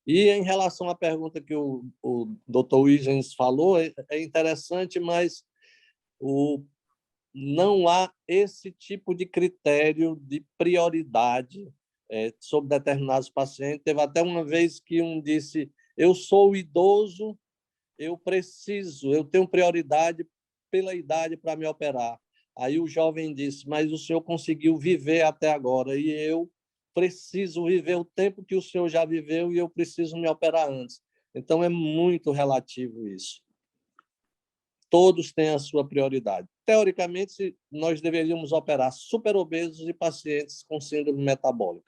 E em relação à pergunta que o Dr. Huygens falou, é interessante, mas não há esse tipo de critério de prioridade sobre determinados pacientes. Teve até uma vez que um disse: eu sou idoso, eu tenho prioridade pela idade para me operar. Aí o jovem disse: mas o senhor conseguiu viver até agora e eu preciso viver o tempo que o senhor já viveu e eu preciso me operar antes. Então, é muito relativo isso. Todos têm a sua prioridade. Teoricamente, nós deveríamos operar superobesos e pacientes com síndrome metabólica,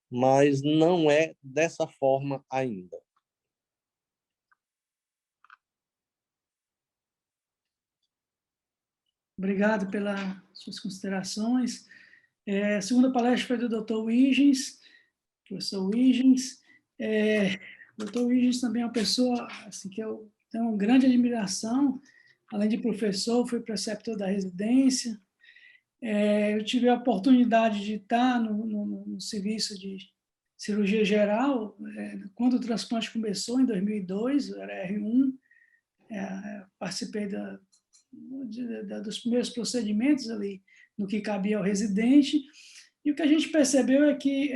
mas não é dessa forma ainda. Obrigado pelas suas considerações. A segunda palestra foi do Dr. Huygens, professor Huygens. O Dr. Huygens também é uma pessoa assim, que eu tenho uma grande admiração. Além de professor, fui preceptor da residência. Eu tive a oportunidade de estar no serviço de cirurgia geral, quando o transplante começou, em 2002, eu era R1, participei dos primeiros procedimentos ali, no que cabia ao residente, e o que a gente percebeu é que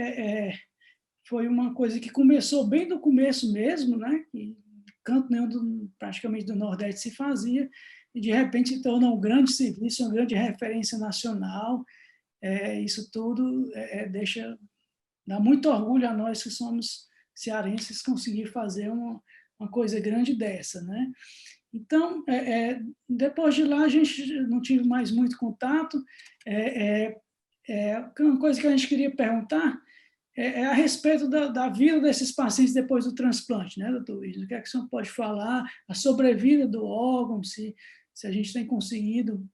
foi uma coisa que começou bem do começo mesmo, né? E canto nenhum praticamente do Nordeste se fazia, e de repente se tornou um grande serviço, uma grande referência nacional. Isso tudo dá muito orgulho a nós que somos cearenses conseguir fazer uma coisa grande dessa, né? Então, depois de lá, a gente não tive mais muito contato. Uma coisa que a gente queria perguntar a respeito da vida desses pacientes depois do transplante, né, doutor Huygens? O que é que o senhor pode falar? A sobrevida do órgão, se a gente tem conseguido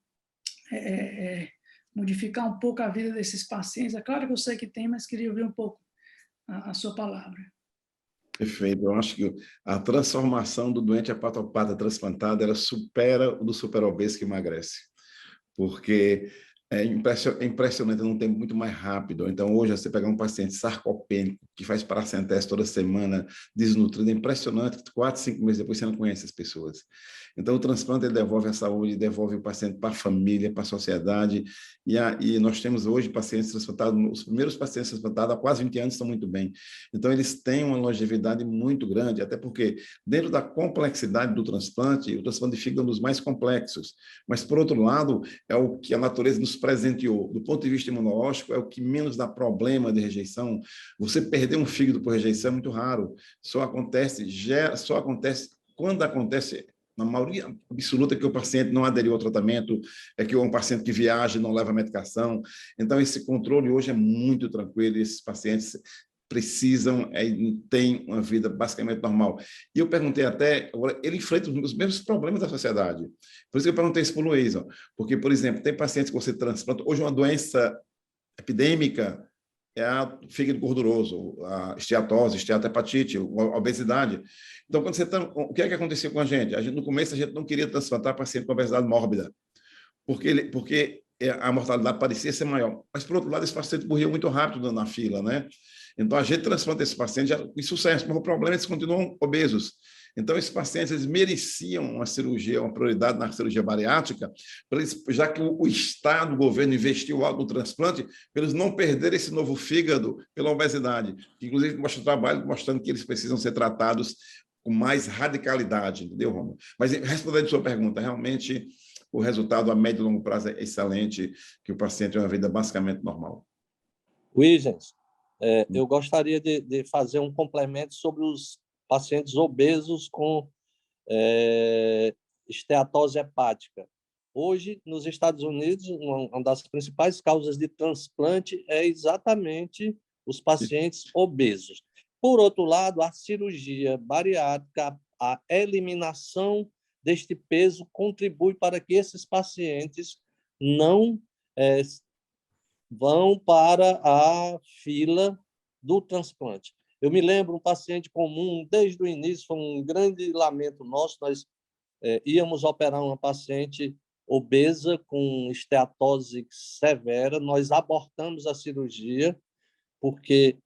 modificar um pouco a vida desses pacientes. É claro que eu sei que tem, mas queria ouvir um pouco a sua palavra. Perfeito. Eu acho que a transformação do doente hepatopata transplantado ela supera o do superobeso que emagrece, porque é impressionante num tempo muito mais rápido. Então, hoje, você pegar um paciente sarcopênico que faz paracentese toda semana, desnutrido, é impressionante que 4, 5 meses depois você não conhece as pessoas. Então, o transplante ele devolve a saúde, devolve o paciente para a família, para a sociedade. E nós temos hoje pacientes transplantados, os primeiros pacientes transplantados há quase 20 anos estão muito bem. Então, eles têm uma longevidade muito grande, até porque, dentro da complexidade do transplante, o transplante de fígado é um dos mais complexos. Mas, por outro lado, é o que a natureza nos presenteou. Do ponto de vista imunológico, é o que menos dá problema de rejeição. Você perder um fígado por rejeição é muito raro. Só acontece quando acontece, na maioria absoluta, que o paciente não aderiu ao tratamento, é que é um paciente que viaja e não leva medicação. Então, esse controle hoje é muito tranquilo, e esses pacientes precisam e têm uma vida basicamente normal. E eu perguntei até, agora, ele enfrenta os mesmos problemas da sociedade. Por isso que eu perguntei isso para o Luiz, porque, por exemplo, tem pacientes que você transplanta, hoje uma doença epidêmica é a fígado gorduroso, a esteatose, esteatohepatite, a obesidade. Então, o que é que acontecia com a gente? No começo, a gente não queria transplantar paciente com obesidade mórbida, porque a mortalidade parecia ser maior. Mas, por outro lado, esse paciente morria muito rápido na fila, né? Então, a gente transplanta esse paciente já com sucesso, mas o problema é que eles continuam obesos. Então, esses pacientes eles mereciam uma cirurgia, uma prioridade na cirurgia bariátrica, já que o Estado, o governo, investiu algo no transplante, para eles não perderem esse novo fígado pela obesidade. Inclusive, mostra trabalho mostrando que eles precisam ser tratados com mais radicalidade, entendeu, Romulo? Mas, respondendo a sua pergunta, realmente, o resultado a médio e longo prazo é excelente, que o paciente tem uma vida basicamente normal. Huygens, eu gostaria de fazer um complemento sobre os pacientes obesos com esteatose hepática. Hoje, nos Estados Unidos, uma das principais causas de transplante é exatamente os pacientes obesos. Por outro lado, a cirurgia bariátrica, a eliminação deste peso contribui para que esses pacientes não vão para a fila do transplante. Eu me lembro, um paciente comum, desde o início, foi um grande lamento nosso, nós íamos operar uma paciente obesa com esteatose severa, nós abortamos a cirurgia, porque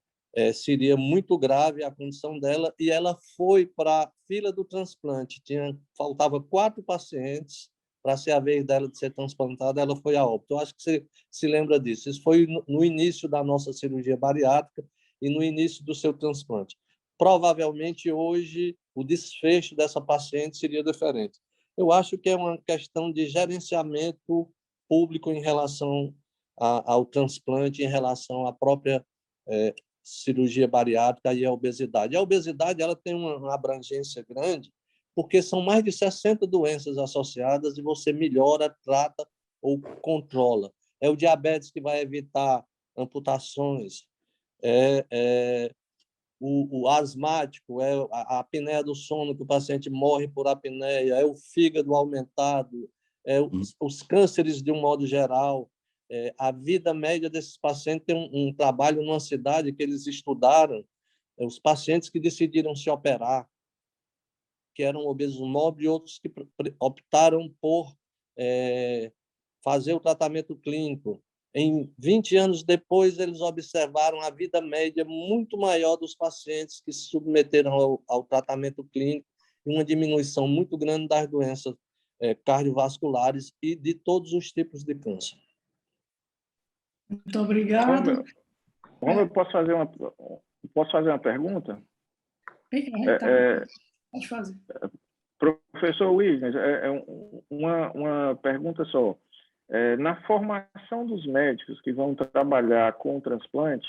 seria muito grave a condição dela, e ela foi para a fila do transplante. Faltava 4 pacientes para ser a vez dela de ser transplantada, ela foi a óbito. Eu acho que você se lembra disso. Isso foi no início da nossa cirurgia bariátrica e no início do seu transplante. Provavelmente, hoje, o desfecho dessa paciente seria diferente. Eu acho que é uma questão de gerenciamento público em relação ao transplante, em relação à própria cirurgia bariátrica e a obesidade. A obesidade ela tem uma abrangência grande, porque são mais de 60 doenças associadas e você melhora, trata ou controla. É o diabetes que vai evitar amputações, o asmático, é a apneia do sono, que o paciente morre por apneia, é o fígado aumentado, os cânceres de um modo geral. A vida média desses pacientes tem um trabalho numa cidade que eles estudaram, os pacientes que decidiram se operar, que eram obesos mórbis, e outros que optaram por fazer o tratamento clínico. Em 20 anos depois, eles observaram a vida média muito maior dos pacientes que se submeteram ao tratamento clínico e uma diminuição muito grande das doenças cardiovasculares e de todos os tipos de câncer. Muito obrigado. Romulo, posso fazer uma pergunta? Pode fazer. Professor Williams, uma pergunta só. Na formação dos médicos que vão trabalhar com o transplante,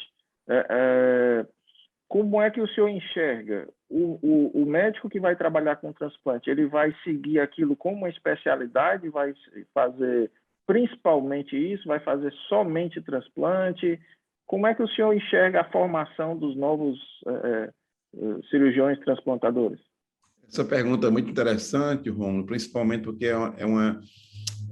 como é que o senhor enxerga? O médico que vai trabalhar com o transplante, ele vai seguir aquilo como uma especialidade, vai fazer principalmente isso, vai fazer somente transplante? Como é que o senhor enxerga a formação dos novos cirurgiões transplantadores? Essa pergunta é muito interessante, Romulo, principalmente porque é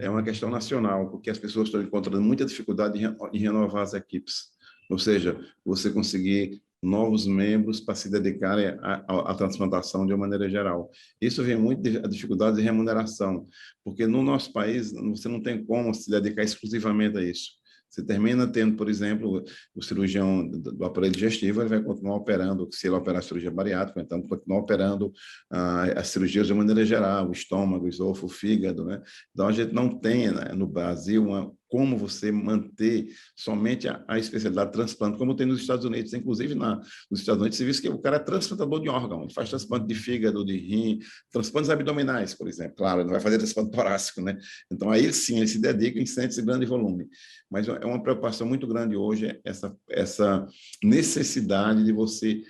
uma questão nacional, porque as pessoas estão encontrando muita dificuldade em renovar as equipes. Ou seja, você conseguir novos membros para se dedicarem à transplantação de uma maneira geral. Isso vem muito da dificuldade de remuneração, porque no nosso país você não tem como se dedicar exclusivamente a isso. Você termina tendo, por exemplo, o cirurgião do aparelho digestivo, ele vai continuar operando, se ele operar a cirurgia bariátrica, então continuar operando as cirurgias de maneira geral, o estômago, o esôfago, o fígado, né? Então, a gente não tem, né, no Brasil como você manter somente a especialidade de transplante, como tem nos Estados Unidos. Inclusive, nos Estados Unidos, você vê que o cara é transplantador de órgão, ele faz transplante de fígado, de rim, transplantes abdominais, por exemplo. Claro, ele não vai fazer transplante torácico, né? Então, aí sim, ele se dedica em centros de grande volume. Mas é uma preocupação muito grande hoje, essa necessidade de você,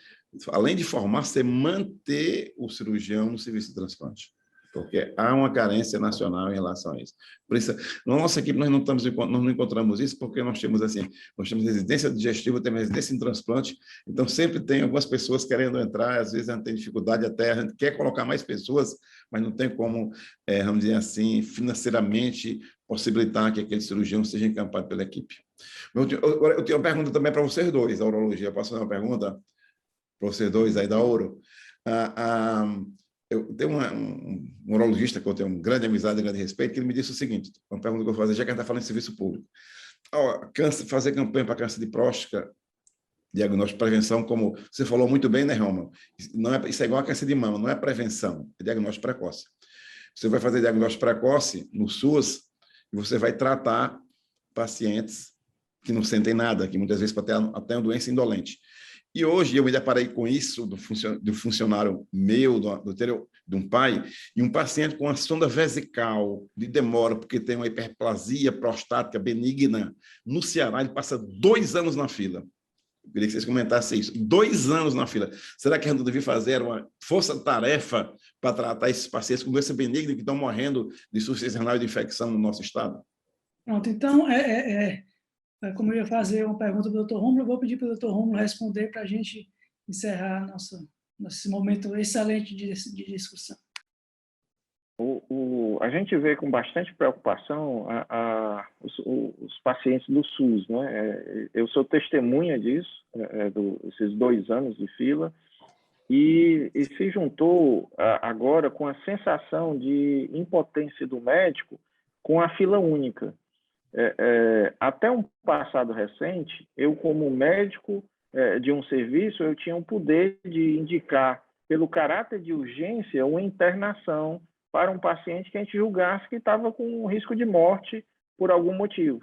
além de formar, você manter o cirurgião no serviço de transplante, porque há uma carência nacional em relação a isso. Por isso, na nossa equipe, nós não encontramos isso, porque nós temos residência digestiva, temos residência em transplante, então sempre tem algumas pessoas querendo entrar, às vezes a gente tem dificuldade até, a gente quer colocar mais pessoas, mas não tem como, vamos dizer assim, financeiramente possibilitar que aquele cirurgião seja encampado pela equipe. Eu tenho uma pergunta também para vocês dois, a urologia. Posso fazer uma pergunta para vocês dois aí da Ouro? Eu tenho um urologista que eu tenho uma grande amizade, grande respeito, que ele me disse o seguinte, uma pergunta que eu vou fazer, já que a gente está falando de serviço público. Fazer campanha para câncer de próstata, diagnóstico, prevenção, como você falou muito bem, né, Romulo? Isso é igual a câncer de mama, não é prevenção, é diagnóstico precoce. Você vai fazer diagnóstico precoce no SUS e você vai tratar pacientes que não sentem nada, que muitas vezes podem ter até uma doença indolente. E hoje eu me deparei com isso do funcionário meu, de um pai, e um paciente com uma sonda vesical de demora, porque tem uma hiperplasia prostática benigna. No Ceará, ele passa 2 anos na fila. Eu queria que vocês comentassem isso. 2 anos na fila. Será que a gente devia fazer uma força-tarefa para tratar esses pacientes com doença benigna que estão morrendo de insuficiência renal e de infecção no nosso estado? Pronto, então, como eu ia fazer uma pergunta para o Dr. Romulo, eu vou pedir para o Dr. Romulo responder para a gente encerrar nosso momento excelente de discussão. A gente vê com bastante preocupação os pacientes do SUS, né? Eu sou testemunha disso, esses 2 anos de fila, e se juntou agora com a sensação de impotência do médico com a fila única. Até um passado recente, eu como médico de um serviço, eu tinha o poder de indicar, pelo caráter de urgência, uma internação para um paciente que a gente julgasse que estava com risco de morte por algum motivo.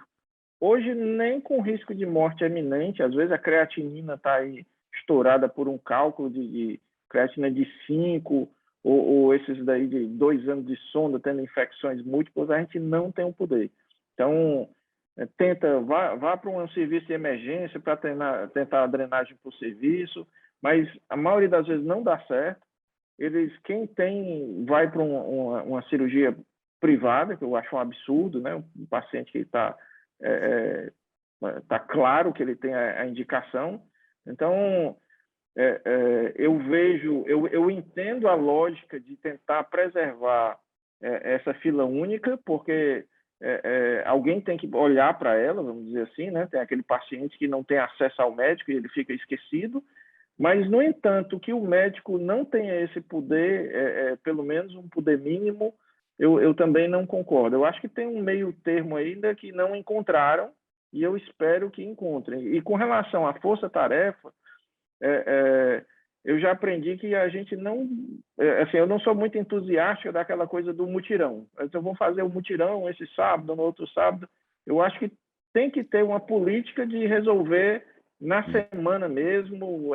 Hoje, nem com risco de morte eminente, às vezes a creatinina está aí estourada por um cálculo de creatina de 5, ou esses daí de 2 anos de sonda, tendo infecções múltiplas, a gente não tem o poder. Então, vá para um serviço de emergência para tentar a drenagem para o serviço, mas a maioria das vezes não dá certo. Quem tem, vai para uma cirurgia privada, que eu acho um absurdo, né? Um paciente que está claro que ele tem a indicação. Então, eu entendo a lógica de tentar preservar essa fila única, porque alguém tem que olhar para ela, vamos dizer assim, né? Tem aquele paciente que não tem acesso ao médico e ele fica esquecido, mas, no entanto, que o médico não tenha esse poder, pelo menos um poder mínimo, eu também não concordo. Eu acho que tem um meio termo ainda que não encontraram e eu espero que encontrem. E com relação à força-tarefa, eu já aprendi que a gente não... assim, eu não sou muito entusiasta daquela coisa do mutirão. Então, vou fazer o mutirão esse sábado, no outro sábado. Eu acho que tem que ter uma política de resolver na semana mesmo,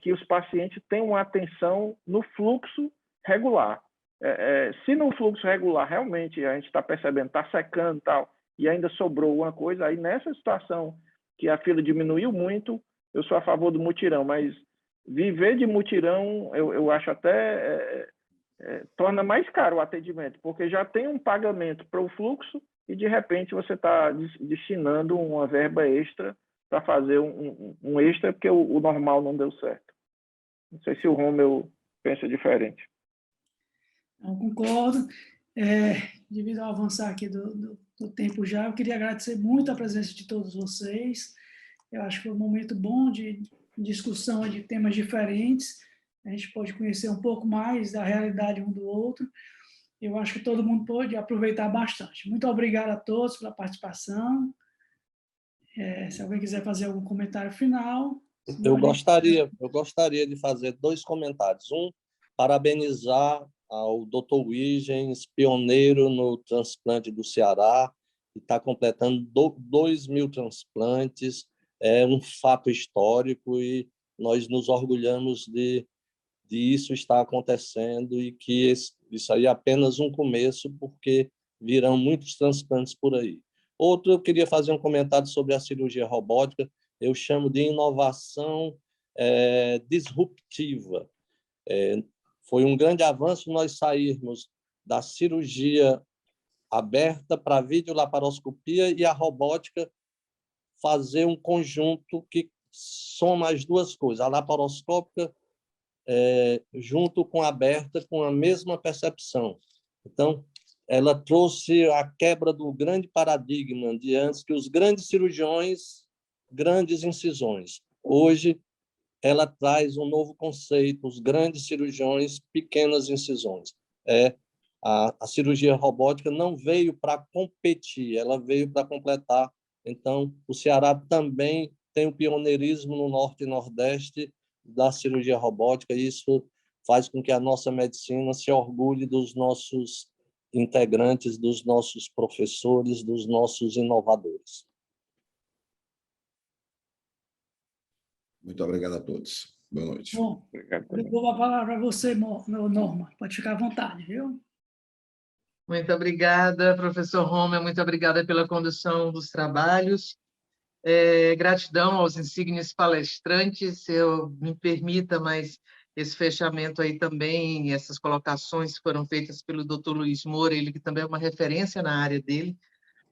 que os pacientes tenham atenção no fluxo regular. Se no fluxo regular realmente a gente está percebendo, está secando e tal, e ainda sobrou uma coisa, aí nessa situação que a fila diminuiu muito, eu sou a favor do mutirão, mas viver de mutirão, eu acho até torna mais caro o atendimento, porque já tem um pagamento para o fluxo e, de repente, você está destinando uma verba extra para fazer um extra, porque o normal não deu certo. Não sei se o Romeu pensa diferente. Eu concordo. Devido ao avançar aqui do tempo já, eu queria agradecer muito a presença de todos vocês. Eu acho que foi um momento bom de discussão de temas diferentes. A gente pode conhecer um pouco mais da realidade um do outro. Eu acho que todo mundo pode aproveitar bastante. Muito obrigado a todos pela participação. Se alguém quiser fazer algum comentário final... Eu gostaria de fazer 2 comentários. Um, parabenizar ao Dr. Huygens, pioneiro no transplante do Ceará, que está completando 2.000 transplantes. É um fato histórico e nós nos orgulhamos de isso estar acontecendo e que isso aí é apenas um começo, porque virão muitos transplantes por aí. Outro, eu queria fazer um comentário sobre a cirurgia robótica. Eu chamo de inovação disruptiva. Foi um grande avanço nós sairmos da cirurgia aberta para a videolaparoscopia e a robótica fazer um conjunto que soma as duas coisas, a laparoscópica junto com a aberta, com a mesma percepção. Então, ela trouxe a quebra do grande paradigma de antes, que os grandes cirurgiões, grandes incisões. Hoje, ela traz um novo conceito, os grandes cirurgiões, pequenas incisões. A cirurgia robótica não veio para competir, ela veio para completar. Então, o Ceará também tem o pioneirismo no Norte e Nordeste da cirurgia robótica, e isso faz com que a nossa medicina se orgulhe dos nossos integrantes, dos nossos professores, dos nossos inovadores. Muito obrigado a todos. Boa noite. Bom, eu vou a palavra para você, Norma. Pode ficar à vontade, viu? Muito obrigada, professor Romeu. Muito obrigada pela condução dos trabalhos. Gratidão aos insignes palestrantes. Eu me permita, mas esse fechamento aí também, essas colocações foram feitas pelo Dr. Luiz Moura, ele que também é uma referência na área dele,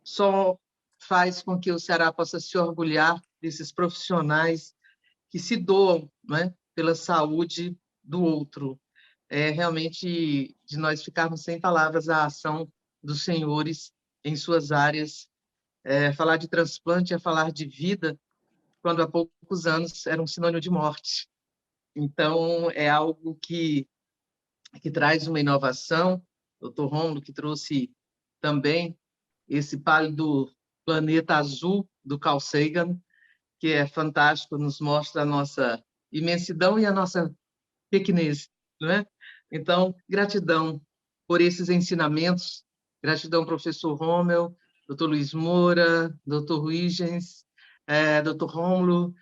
só faz com que o Ceará possa se orgulhar desses profissionais que se doam, né, pela saúde do outro. é realmente de nós ficarmos sem palavras a ação dos senhores em suas áreas. Falar de transplante é falar de vida, quando há poucos anos era um sinônimo de morte. Então, é algo que traz uma inovação. Dr. Rômulo, que trouxe também esse pálido planeta azul do Carl Sagan, que é fantástico, nos mostra a nossa imensidão e a nossa pequenez, não é? Então, gratidão por esses ensinamentos, gratidão, professor Rommel, Dr. Luiz Moura, Dr. Huygens, Dr. Rômulo,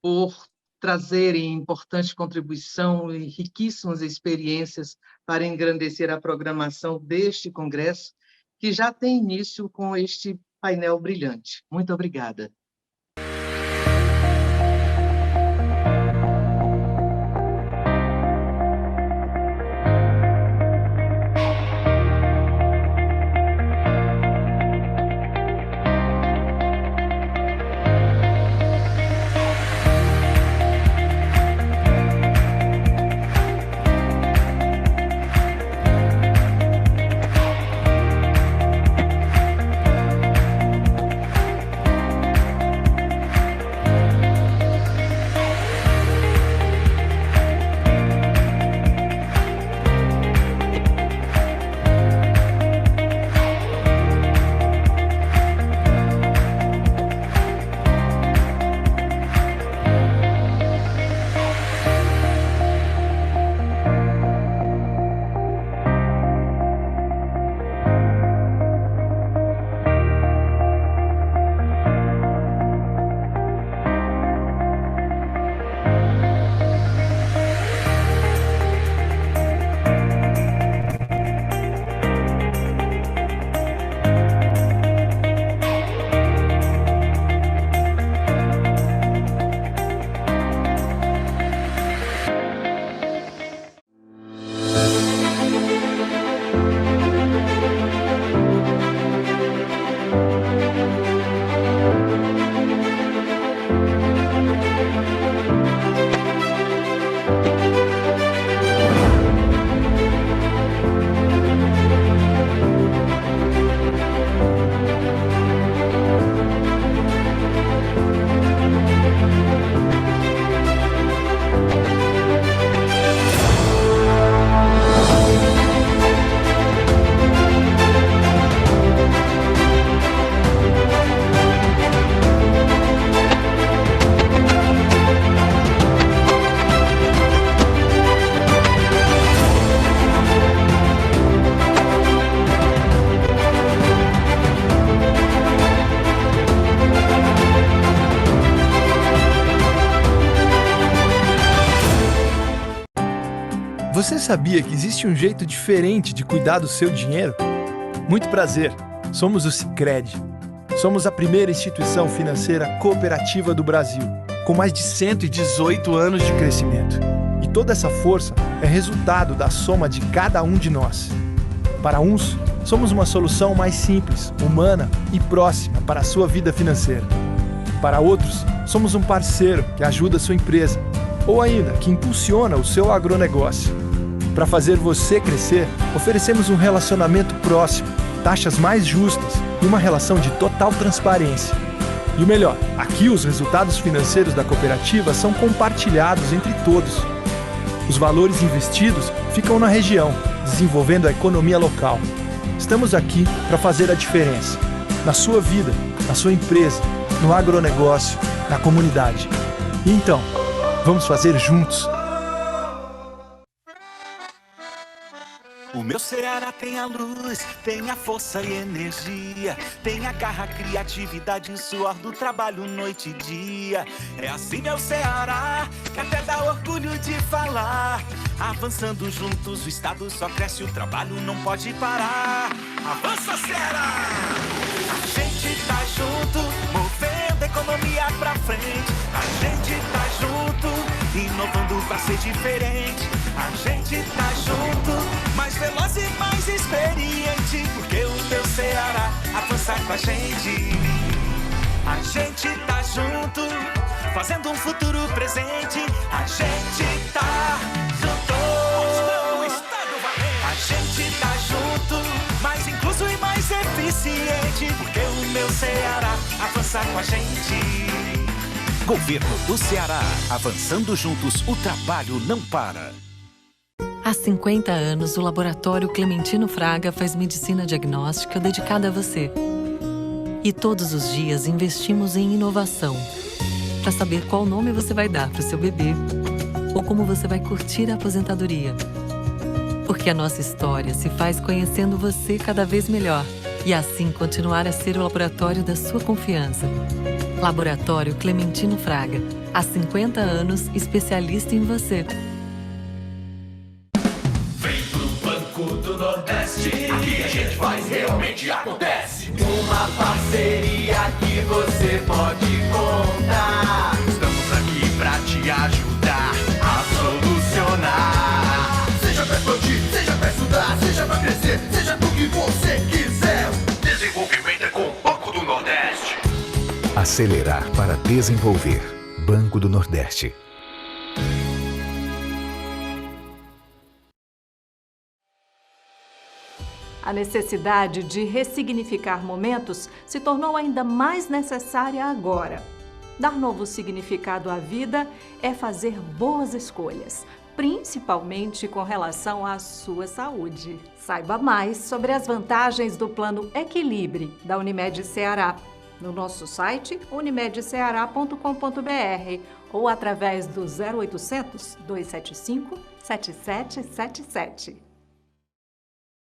por trazerem importante contribuição e riquíssimas experiências para engrandecer a programação deste congresso, que já tem início com este painel brilhante. Muito obrigada. Você sabia que existe um jeito diferente de cuidar do seu dinheiro? Muito prazer, somos o Sicredi. Somos a primeira instituição financeira cooperativa do Brasil, com mais de 118 anos de crescimento. E toda essa força é resultado da soma de cada um de nós. Para uns, somos uma solução mais simples, humana e próxima para a sua vida financeira. Para outros, somos um parceiro que ajuda a sua empresa, ou ainda que impulsiona o seu agronegócio. Para fazer você crescer, oferecemos um relacionamento próximo, taxas mais justas e uma relação de total transparência. E o melhor, aqui os resultados financeiros da cooperativa são compartilhados entre todos. Os valores investidos ficam na região, desenvolvendo a economia local. Estamos aqui para fazer a diferença, na sua vida, na sua empresa, no agronegócio, na comunidade. E então, vamos fazer juntos. O meu Ceará tem a luz, tem a força e energia, tem a garra, criatividade e suor do trabalho noite e dia. É assim meu Ceará, que até dá orgulho de falar. Avançando juntos, o estado só cresce, o trabalho não pode parar. Avança, Ceará! A gente tá junto, movendo a economia pra frente. A gente tá junto, inovando pra ser diferente. A gente tá junto, mais veloz e mais experiente, porque o teu Ceará avança com a gente. A gente tá junto, fazendo um futuro presente. A gente tá junto. suficiente, porque o meu Ceará avança com a gente. Governo do Ceará. Avançando juntos, o trabalho não para. Há 50 anos, o Laboratório Clementino Fraga faz medicina diagnóstica dedicada a você. E todos os dias investimos em inovação para saber qual nome você vai dar para o seu bebê ou como você vai curtir a aposentadoria. Porque a nossa história se faz conhecendo você cada vez melhor e assim continuar a ser o laboratório da sua confiança. Laboratório Clementino Fraga. Há 50 anos, especialista em você. Vem pro Banco do Nordeste, aqui a gente faz, realmente acontece. Uma parceria que você pode contar. Estamos aqui pra te ajudar a solucionar. Seja pra expandir, seja pra estudar, seja pra crescer, seja do que você quiser. Desenvolvimento é com o Banco do Nordeste. Acelerar para desenvolver. Banco do Nordeste. A necessidade de ressignificar momentos se tornou ainda mais necessária agora. Dar novo significado à vida é fazer boas escolhas, principalmente com relação à sua saúde. Saiba mais sobre as vantagens do Plano Equilibre da Unimed Ceará no nosso site unimedceara.com.br ou através do 0800 275 7777.